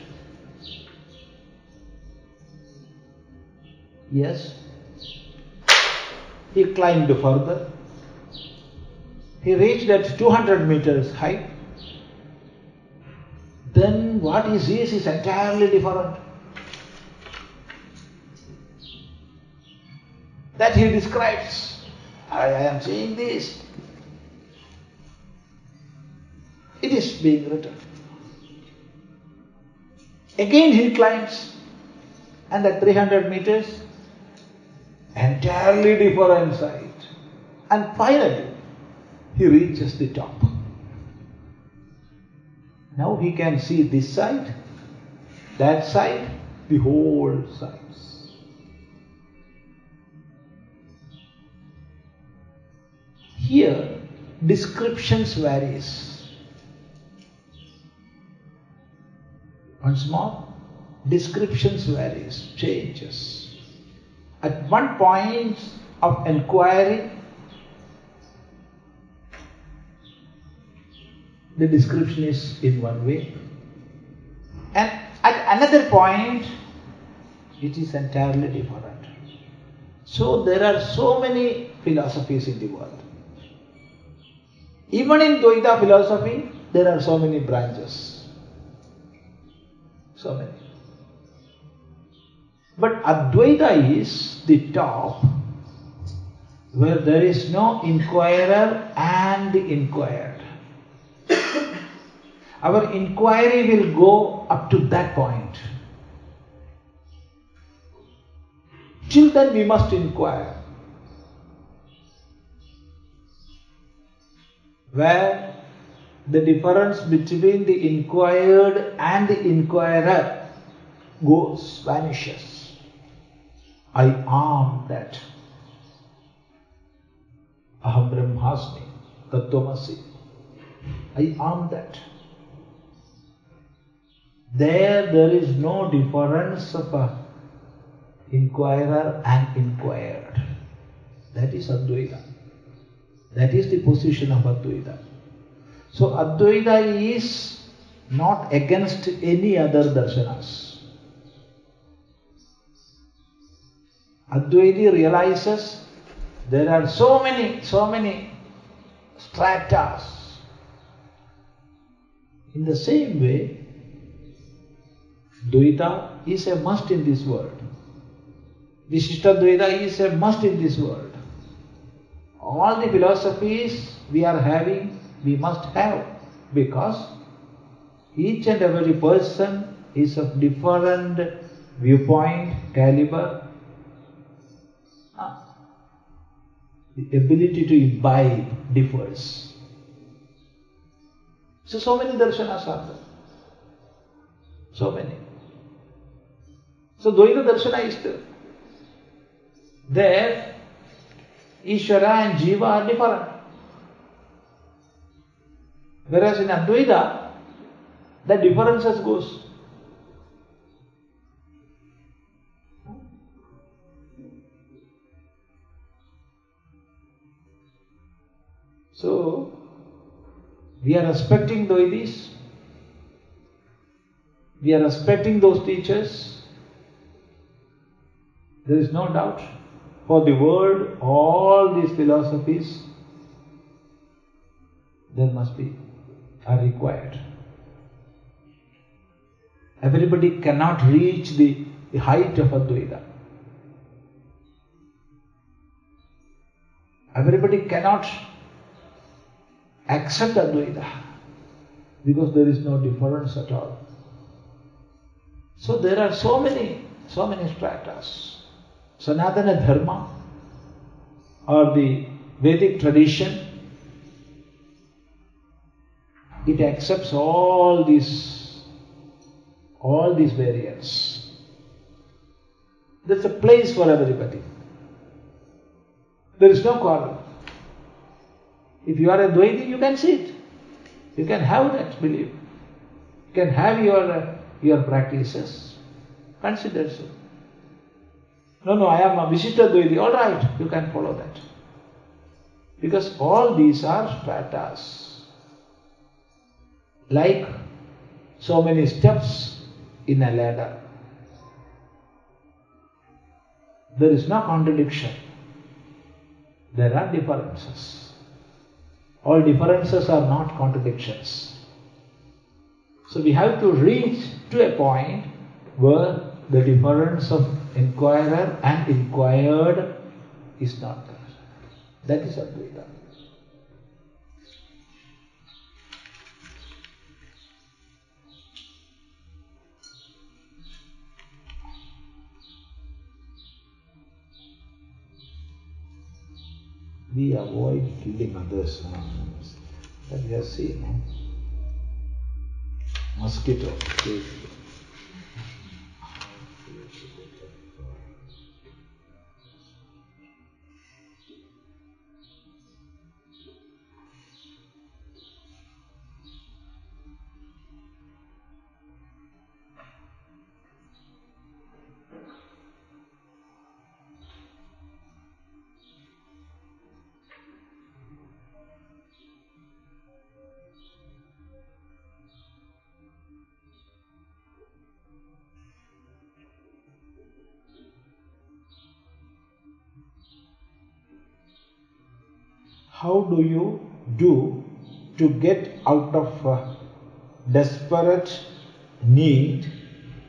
Yes, he climbed further. He reached at 200 meters height. Then what he sees is entirely different. That he describes. I am seeing this. It is being written. Again he climbs, and at 300 meters, entirely different sight. And finally, he reaches the top. Now he can see this side, that side, the whole sides. Here, descriptions varies. Once more, descriptions varies, changes. At one point of inquiry, the description is in one way, and at another point, it is entirely different. So there are so many philosophies in the world. Even in Dvaita philosophy, there are so many branches. So many. But Advaita is the top, where there is no inquirer and the inquired. Our inquiry will go up to that point. Till then we must inquire. Where the difference between the inquired and the inquirer vanishes. I am that. Aham Brahmasmi, Tattvamasi. I am that. There is no difference of inquirer and inquired. That is Advaita. That is the position of Advaita. So Advaita is not against any other darshanas. Advaita realizes there are so many stratas. In the same way, Dvaita is a must in this world. Vishishta Dvaita is a must in this world. All the philosophies we are having, we must have, because each and every person is of different viewpoint, caliber. The ability to imbibe differs. So many darshanas are there. So many. So Dvaita darshana is there. There, Ishvara and Jiva are different. Whereas in Advaita, the differences goes. So, we are respecting Dvaitis. We are respecting those teachers. There is no doubt. For the world, all these philosophies, there must be, are required. Everybody cannot reach the height of Advaita. Everybody cannot accept Advaita because there is no difference at all. So there are so many stratas. Sanatana Dharma or the Vedic tradition, it accepts all these variants. There's a place for everybody. There is no quarrel. If you are a Dvaiti, you can see it. You can have that belief. You can have your practices. Consider so. No, I am a Vishishta Dvaiti. All right, you can follow that. Because all these are stratas. Like so many steps in a ladder. There is no contradiction. There are differences. All differences are not contradictions. So we have to reach to a point where the difference of inquirer and inquired is not there. That is Advaita. We avoid killing others. That we have seen. Mosquito. How do you do to get out of a desperate need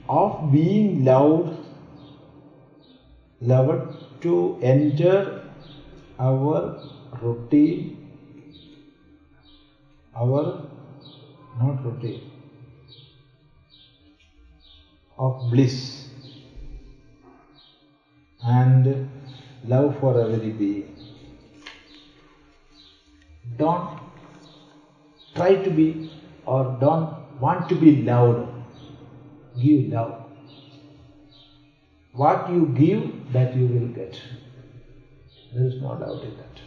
of being loved to enter our routine, of bliss and love for every being? Don't try to be or don't want to be loved. Give love. What you give, that you will get. There is no doubt in that.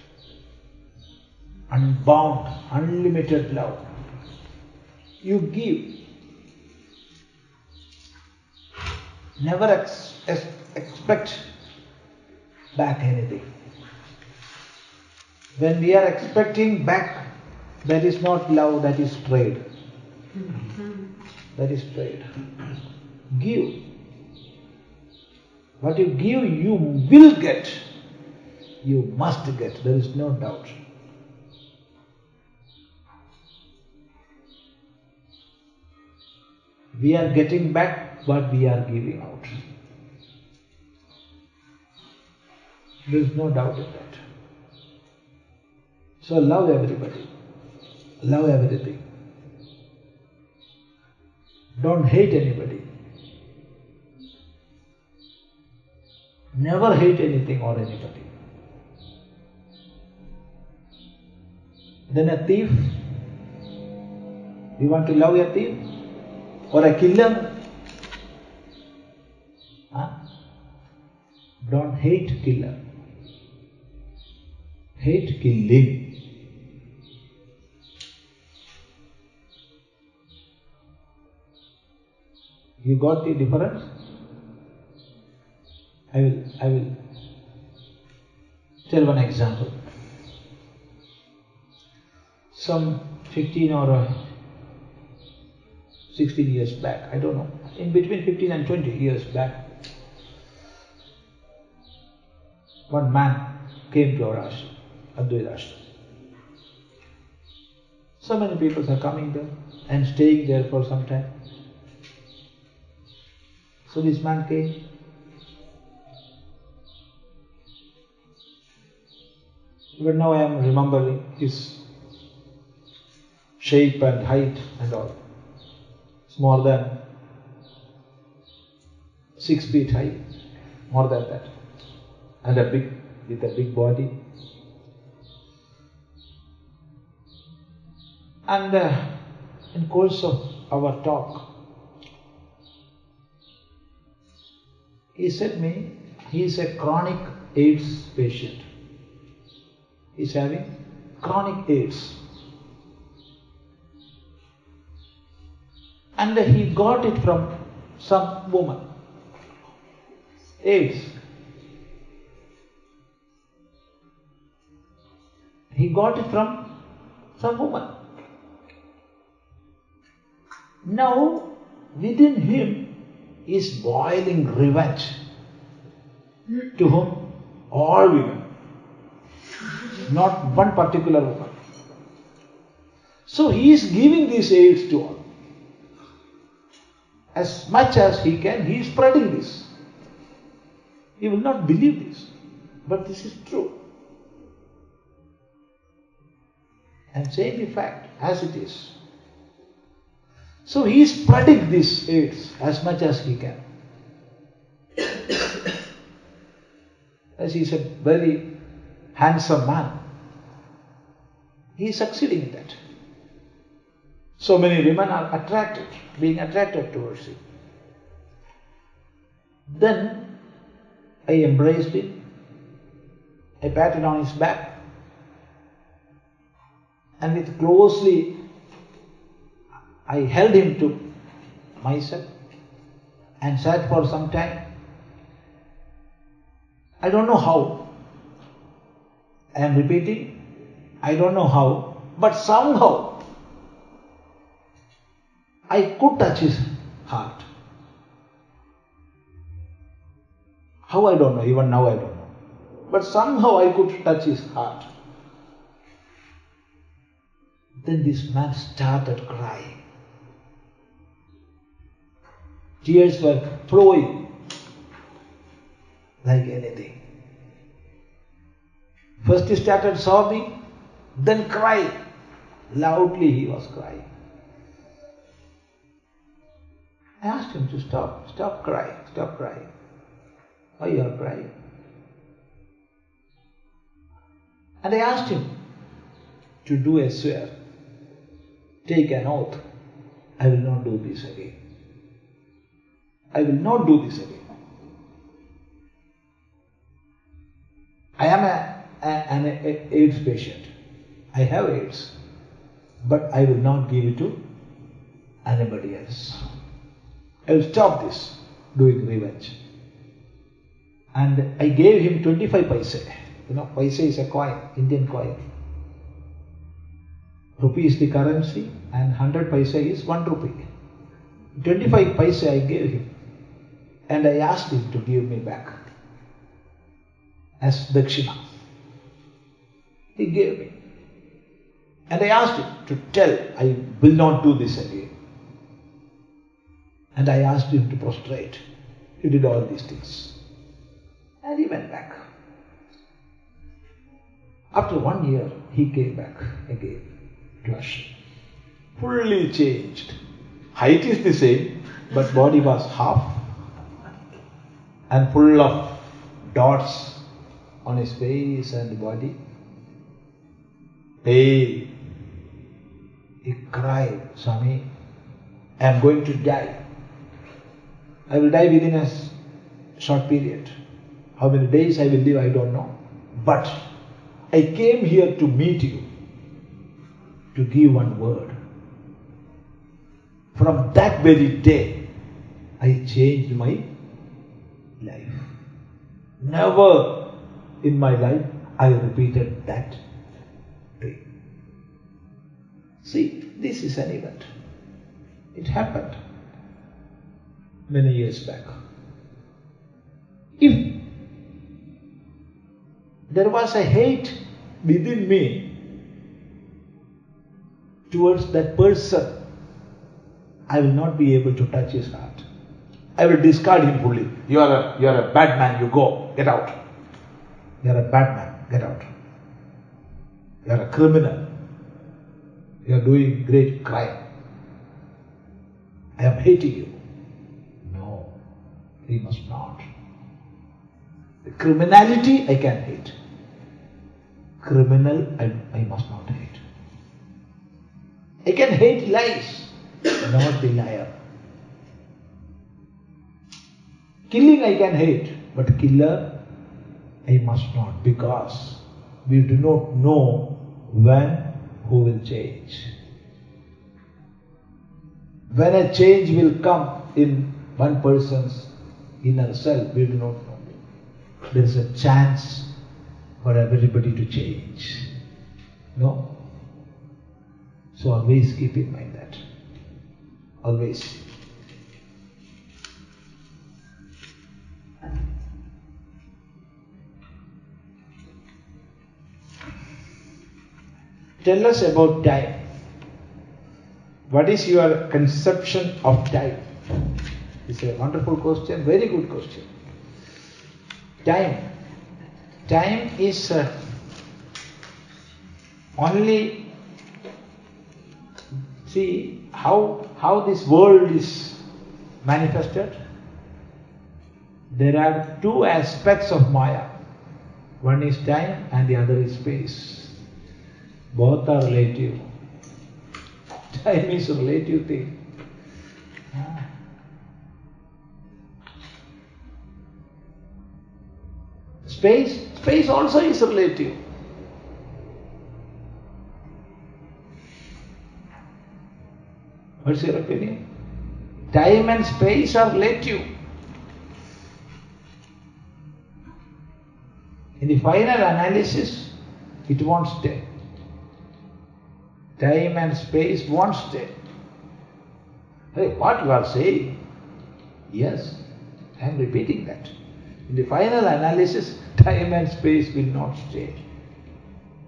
Unbound, unlimited love. You give. Never expect back anything. When we are expecting back, that is not love, that is trade. That is trade. Give. What you give, you will get. You must get. There is no doubt. We are getting back what we are giving out. There is no doubt in that. So love everybody. Love everything. Don't hate anybody. Never hate anything or anybody. Then a thief, you want to love a thief? Or a killer? Don't hate killer. Hate killing. You got the difference? I will tell one example. Some 15 or 16 years back, I don't know, in between 15 and 20 years back, one man came to our ashram, Advaita ashram. So many people are coming there and staying there for some time. So this man came. Even now I am remembering his shape and height and all. It's more than 6 feet high, more than that, and with a big body. And in course of our talk, he said me, he is a chronic AIDS patient. He is having chronic AIDS. And he got it from some woman. AIDS. He got it from some woman. Now, within him is boiling revenge. To whom? All women. Not one particular woman. So he is giving these aids to all. As much as he can, he is spreading this. He will not believe this. But this is true. I am saying the fact as it is. So he is spreading this AIDS as much as he can. As he is a very handsome man, he is succeeding in that. So many women are being attracted towards him. Then I embraced him, I patted on his back, and with closely I held him to myself and sat for some time. I don't know how. I am repeating, I don't know how, but somehow I could touch his heart. How I don't know, even now I don't know. But somehow I could touch his heart. Then this man started crying. Tears were flowing like anything. First he started sobbing, then crying. Loudly he was crying. I asked him to stop crying. Why you are crying? And I asked him to do a swear, take an oath, I will not do this again. I will not do this again. I am an AIDS patient. I have AIDS. But I will not give it to anybody else. I will stop this doing revenge. And I gave him 25 paise. Paise is a coin, Indian coin. Rupee is the currency and 100 paise is 1 rupee. 25 paise I gave him. And I asked him to give me back as dakshina. He gave me. And I asked him to tell, I will not do this again. And I asked him to prostrate. He did all these things. And he went back. After 1 year, he came back again to ashram. Fully changed. Height is the same, but body was half and full of dots on his face and body. Pale. He cried, Swami, I am going to die. I will die within a short period. How many days I will live, I don't know. But I came here to meet you, to give one word. From that very day, I changed my life. Never in my life I repeated that thing. See, this is an event. It happened many years back. If there was a hate within me towards that person, I will not be able to touch his heart. I will discard him fully. You are a bad man, you go, get out. You are a bad man, get out. You are a criminal. You are doing great crime. I am hating you. No, he must not. The criminality I can hate. Criminal I must not hate. I can hate lies, not the liar. Killing I can hate, but killer I must not, because we do not know when who will change. When a change will come in one person's inner self, we do not know. There is a chance for everybody to change. No? So always keep in mind that. Always. Tell us about time. What is your conception of time? It's a wonderful question, very good question. Time. Time is only, see how this world is manifested. There are two aspects of Maya. One is time and the other is space. Both are relative. Time is a relative thing. Space also is relative. What's your opinion? Time and space are relative. In the final analysis, it won't stay. Time and space won't stay. Hey, what you are saying? Yes, I am repeating that. In the final analysis, time and space will not stay,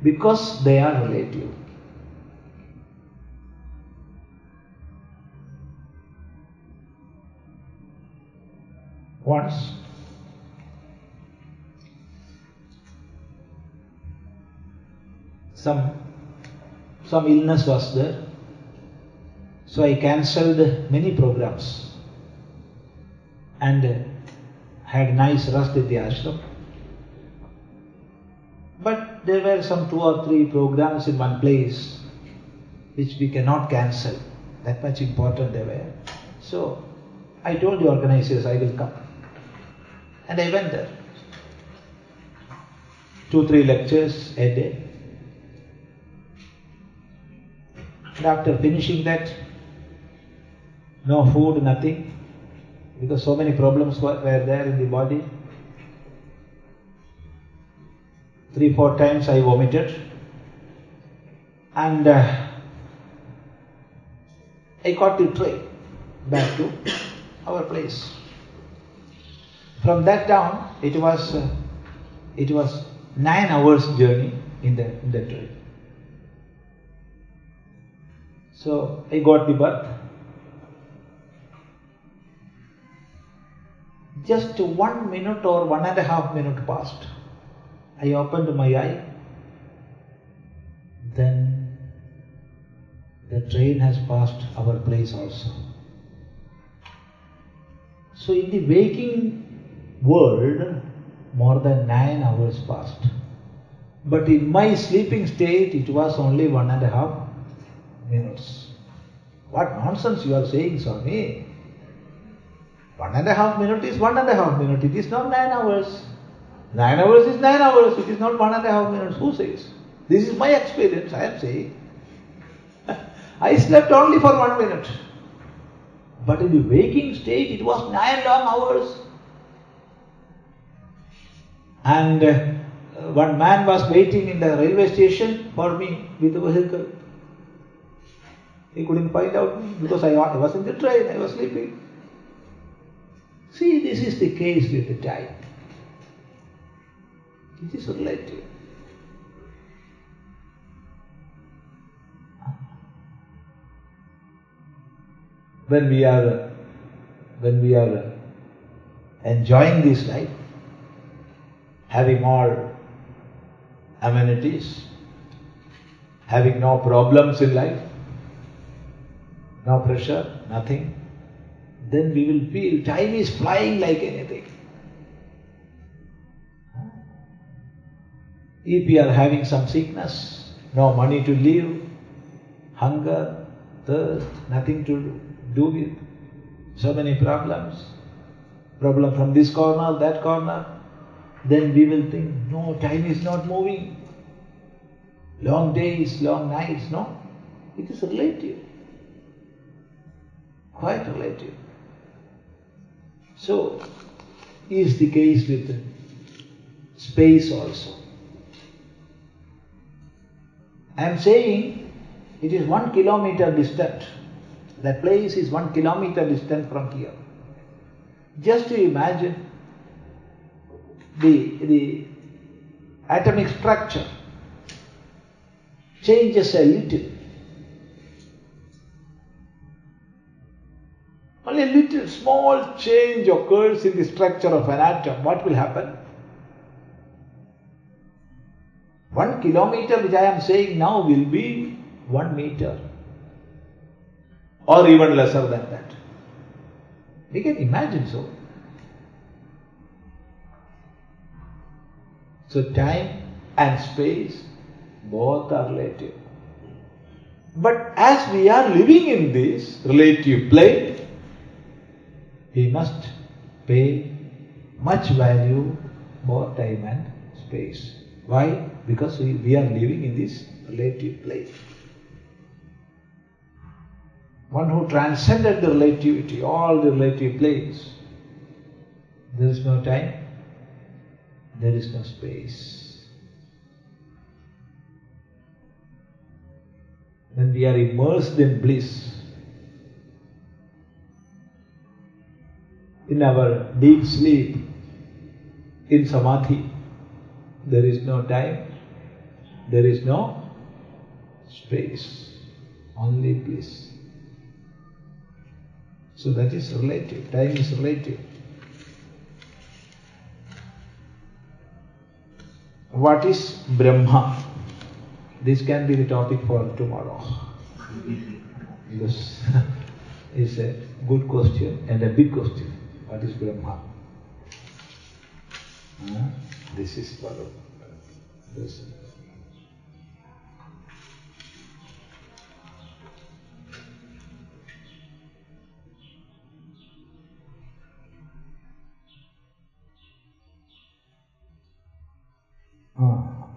because they are relative. Once, some illness was there, so I cancelled many programs and had nice rest in the ashram. But there were some 2 or 3 programs in one place which we cannot cancel. That much important they were. So I told the organizers I will come. And I went there. 2-3 lectures a day. And after finishing that, no food, nothing, because so many problems were there in the body. 3-4 times I vomited, and I got the train back to our place. From that down, it was 9 hours journey in the train. So I got the berth. Just 1 minute or 1.5 minutes passed. I opened my eye. Then the train has passed our place also. So in the waking world, more than 9 hours passed. But in my sleeping state, it was only 1.5 minutes. What nonsense you are saying, Swami? 1.5 minutes is 1.5 minutes. It is not 9 hours. 9 hours is 9 hours. It is not 1.5 minutes. Who says? This is my experience, I am saying. I slept only for 1 minute. But in the waking state, it was 9 long hours. And one man was waiting in the railway station for me with a vehicle. He couldn't find out me because I was in the train, I was sleeping. See, this is the case with the time. It is relative. When we are enjoying this life, having all amenities, having no problems in life, no pressure, nothing, then we will feel time is flying like anything. If we are having some sickness, no money to live, hunger, thirst, nothing to do with, so many problems, problem from this corner, that corner, then we will think, no, time is not moving. Long days, long nights, no? It is relative. Quite relative. So, is the case with space also. I am saying it is 1 kilometer distant. That place is 1 kilometer distant from here. Just to imagine the atomic structure changes a little. Only a little small change occurs in the structure of an atom. What will happen? 1 kilometer which I am saying now will be 1 meter or even lesser than that. We can imagine so. So time and space both are relative. But as we are living in this relative plane, we must pay much value more time and space. Why? Because we are living in this relative plane. One who transcended the relativity, all the relative planes, there is no time, there is no space. When we are immersed in bliss, in our deep sleep, in samadhi, there is no time, there is no space, only bliss. So that is relative, time is relative. What is Brahma? This can be the topic for tomorrow. This is a good question and a big question. What is Brahma? This is for this.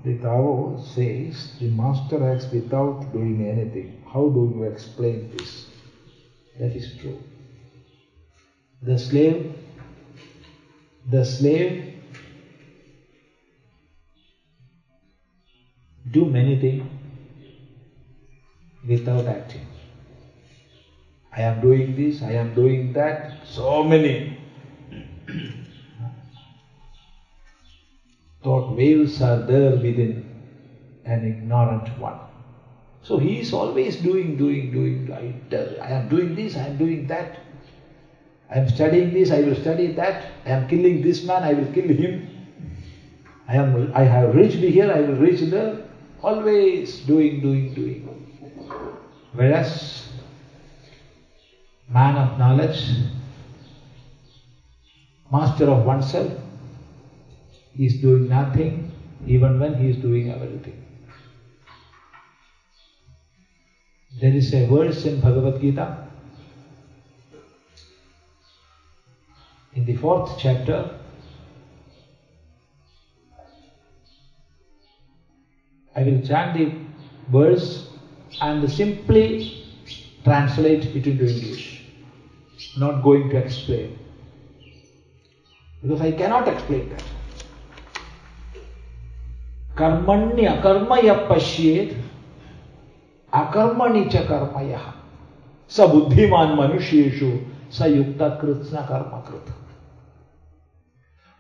The Tao says the master acts without doing anything. How do you explain this? That is true. The slave do many things without acting. I am doing this, I am doing that, so many thought waves are there within an ignorant one. So he is always doing. I am doing this, I am doing that. I am studying this, I will study that. I am killing this man, I will kill him. I have reached here, I will reach there. Always doing. Whereas man of knowledge, master of oneself, is doing nothing even when he is doing everything. There is a verse in Bhagavad Gita, in the 4th chapter, I will chant the verse and simply translate it into English, not going to explain, because I cannot explain that. Karmanya karmaya pashyet akarmani cha karmaya sa buddhiman manushyeshu sa yukta kritsna karma krita.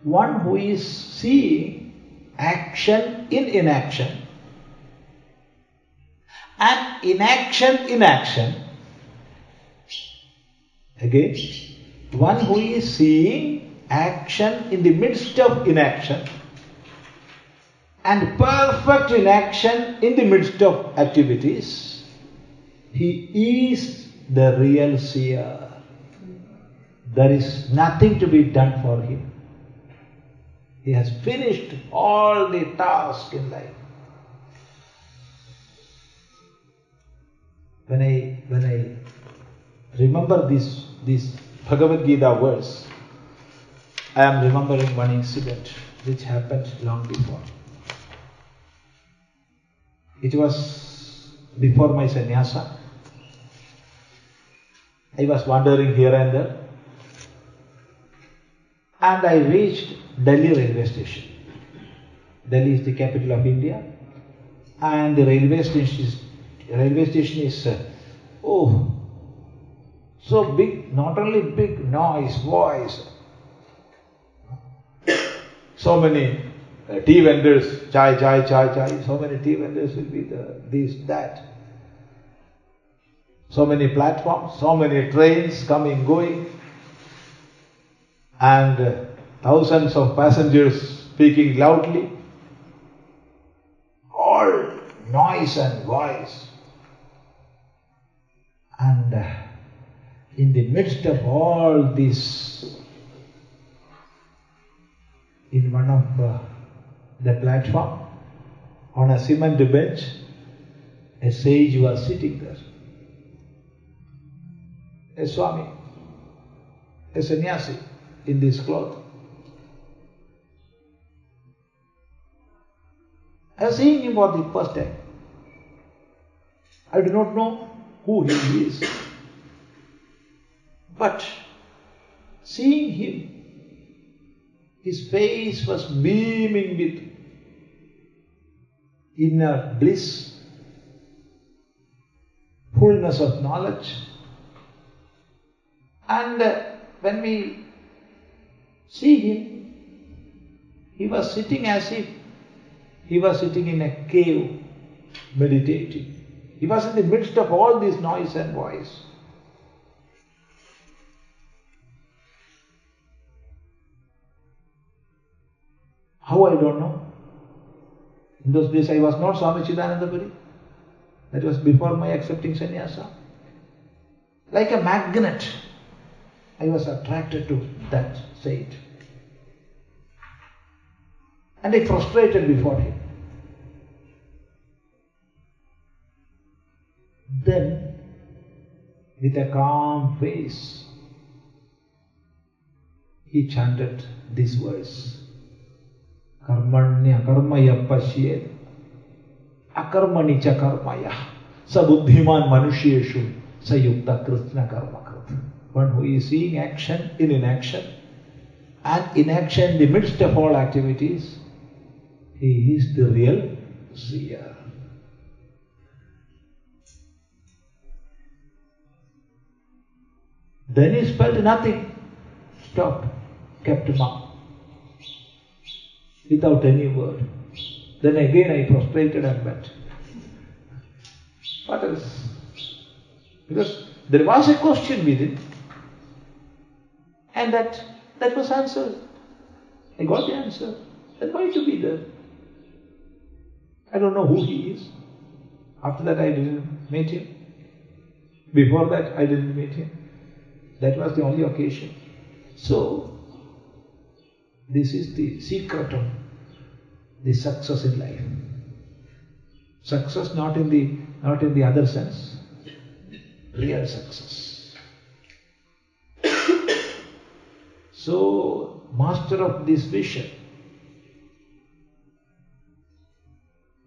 One who is seeing action in inaction and inaction in action. Again, one who is seeing action in the midst of inaction, and perfect inaction in the midst of activities, he is the real seer. There is nothing to be done for him. He has finished all the tasks in life. When I remember this Bhagavad Gita verse, I am remembering one incident which happened long before. It was before my sannyasa. I was wandering here and there, and I reached Delhi railway station. Delhi is the capital of India, and the railway station is so big. Not only big, noise, voice. So many tea vendors, chai. So many tea vendors will be this, that. So many platforms, so many trains coming, going, and thousands of passengers speaking loudly. All noise and voice. And in the midst of all this, in one of the platform, on a cement bench, a sage was sitting there. A Swami, a sannyasi in this cloth. I was seeing him for the first time. I do not know who he is. But seeing him, his face was beaming with inner bliss, fullness of knowledge. And when we see him, he was sitting as if he was sitting in a cave, meditating. He was in the midst of all this noise and voice. How, I don't know. In those days I was not Swami Chidananda Puri. That was before my accepting sannyasa. Like a magnet, I was attracted to that saint. And I prostrated before him. Then, with a calm face, he chanted this verse. Karmanya karmaya pasyed akarmani cha karmaya sabuddhiman manusyeshu sayukta krishna karma krit. One who is seeing action in inaction, and inaction in the midst of all activities, he is the real seer. Then he felt nothing, stopped, kept mum, without any word. Then again I prostrated and went. What else? Because there was a question within, and that was answered. I got the answer. Then why to be there? I don't know who he is. After that I didn't meet him. Before that I didn't meet him. That was the only occasion. So, this is the secret of the success in life. Success not in the other sense. Real success. So, master of this vision,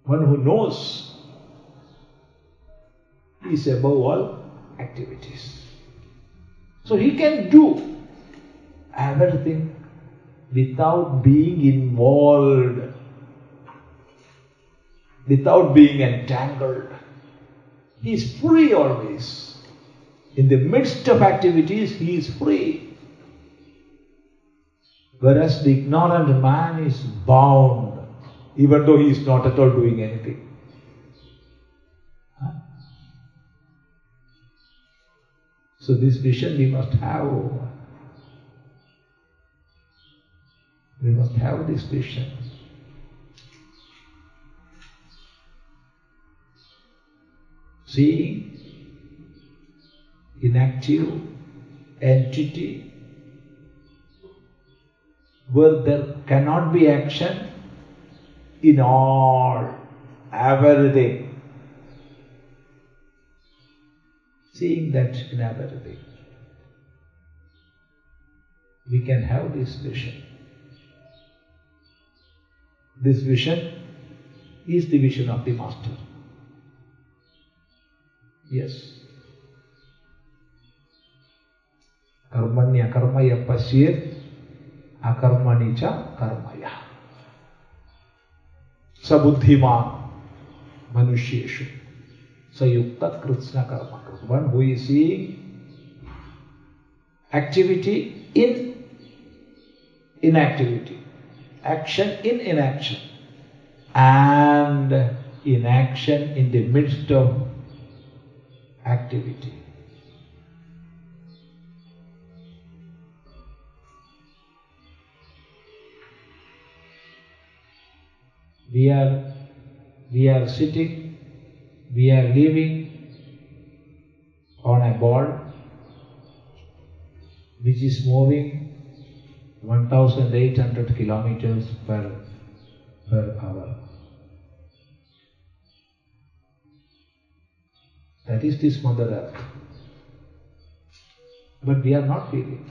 one who knows, is above all activities. So he can do everything without being involved, without being entangled. He is free always. In the midst of activities, he is free. Whereas the ignorant man is bound, even though he is not at all doing anything. So this vision we must have. We must have this vision. Seeing inactive entity where there cannot be action in all, everything. Seeing that in everything. We can have this vision. This vision is the vision of the Master. Yes. Karmanya karmaya pasyet akarmani cha karmaya. Sabuddhima manushyeshu sayukta kritsna karma. One who is seeing activity in inactivity, action in inaction, and inaction in the midst of activity. We are sitting, we are living on a ball which is moving 1800 kilometers per hour. That is this Mother Earth. But we are not feeling.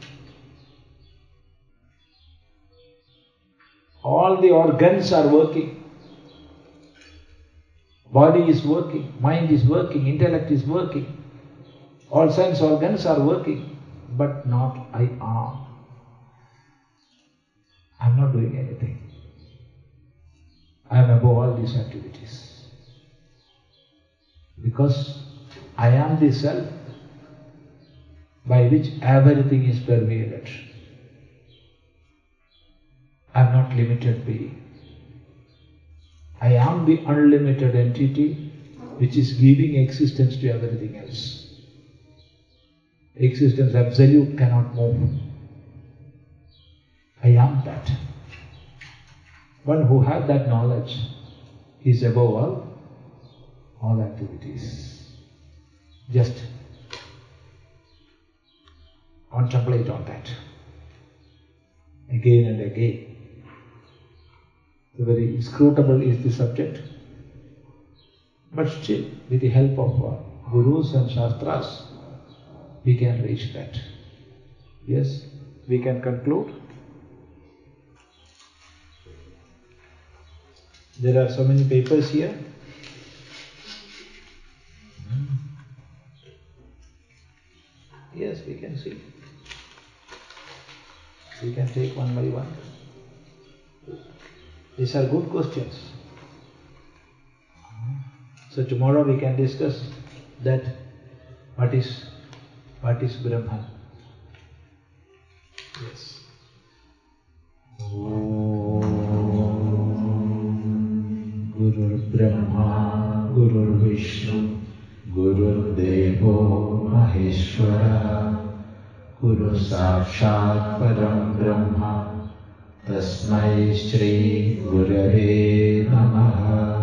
All the organs are working. Body is working, mind is working, intellect is working. All sense organs are working, but not I am. I am not doing anything. I am above all these activities. Because I am the self by which everything is pervaded. I am not limited being. I am the unlimited entity which is giving existence to everything else. Existence absolute cannot move. I am that. One who has that knowledge is above all activities. Just contemplate on that again and again. Very inscrutable is the subject, but still, with the help of gurus and shastras, we can reach that. Yes, we can conclude. There are so many papers here. Yes, we can see. We can take one by one. These are good questions. So tomorrow we can discuss that what is Brahman. Yes. Gurur Brahma, Gurur Vishnu, Gurur Devo Maheshwara, Guru Sakshat Param Brahma, Tasmai Shri Gurave Namaha.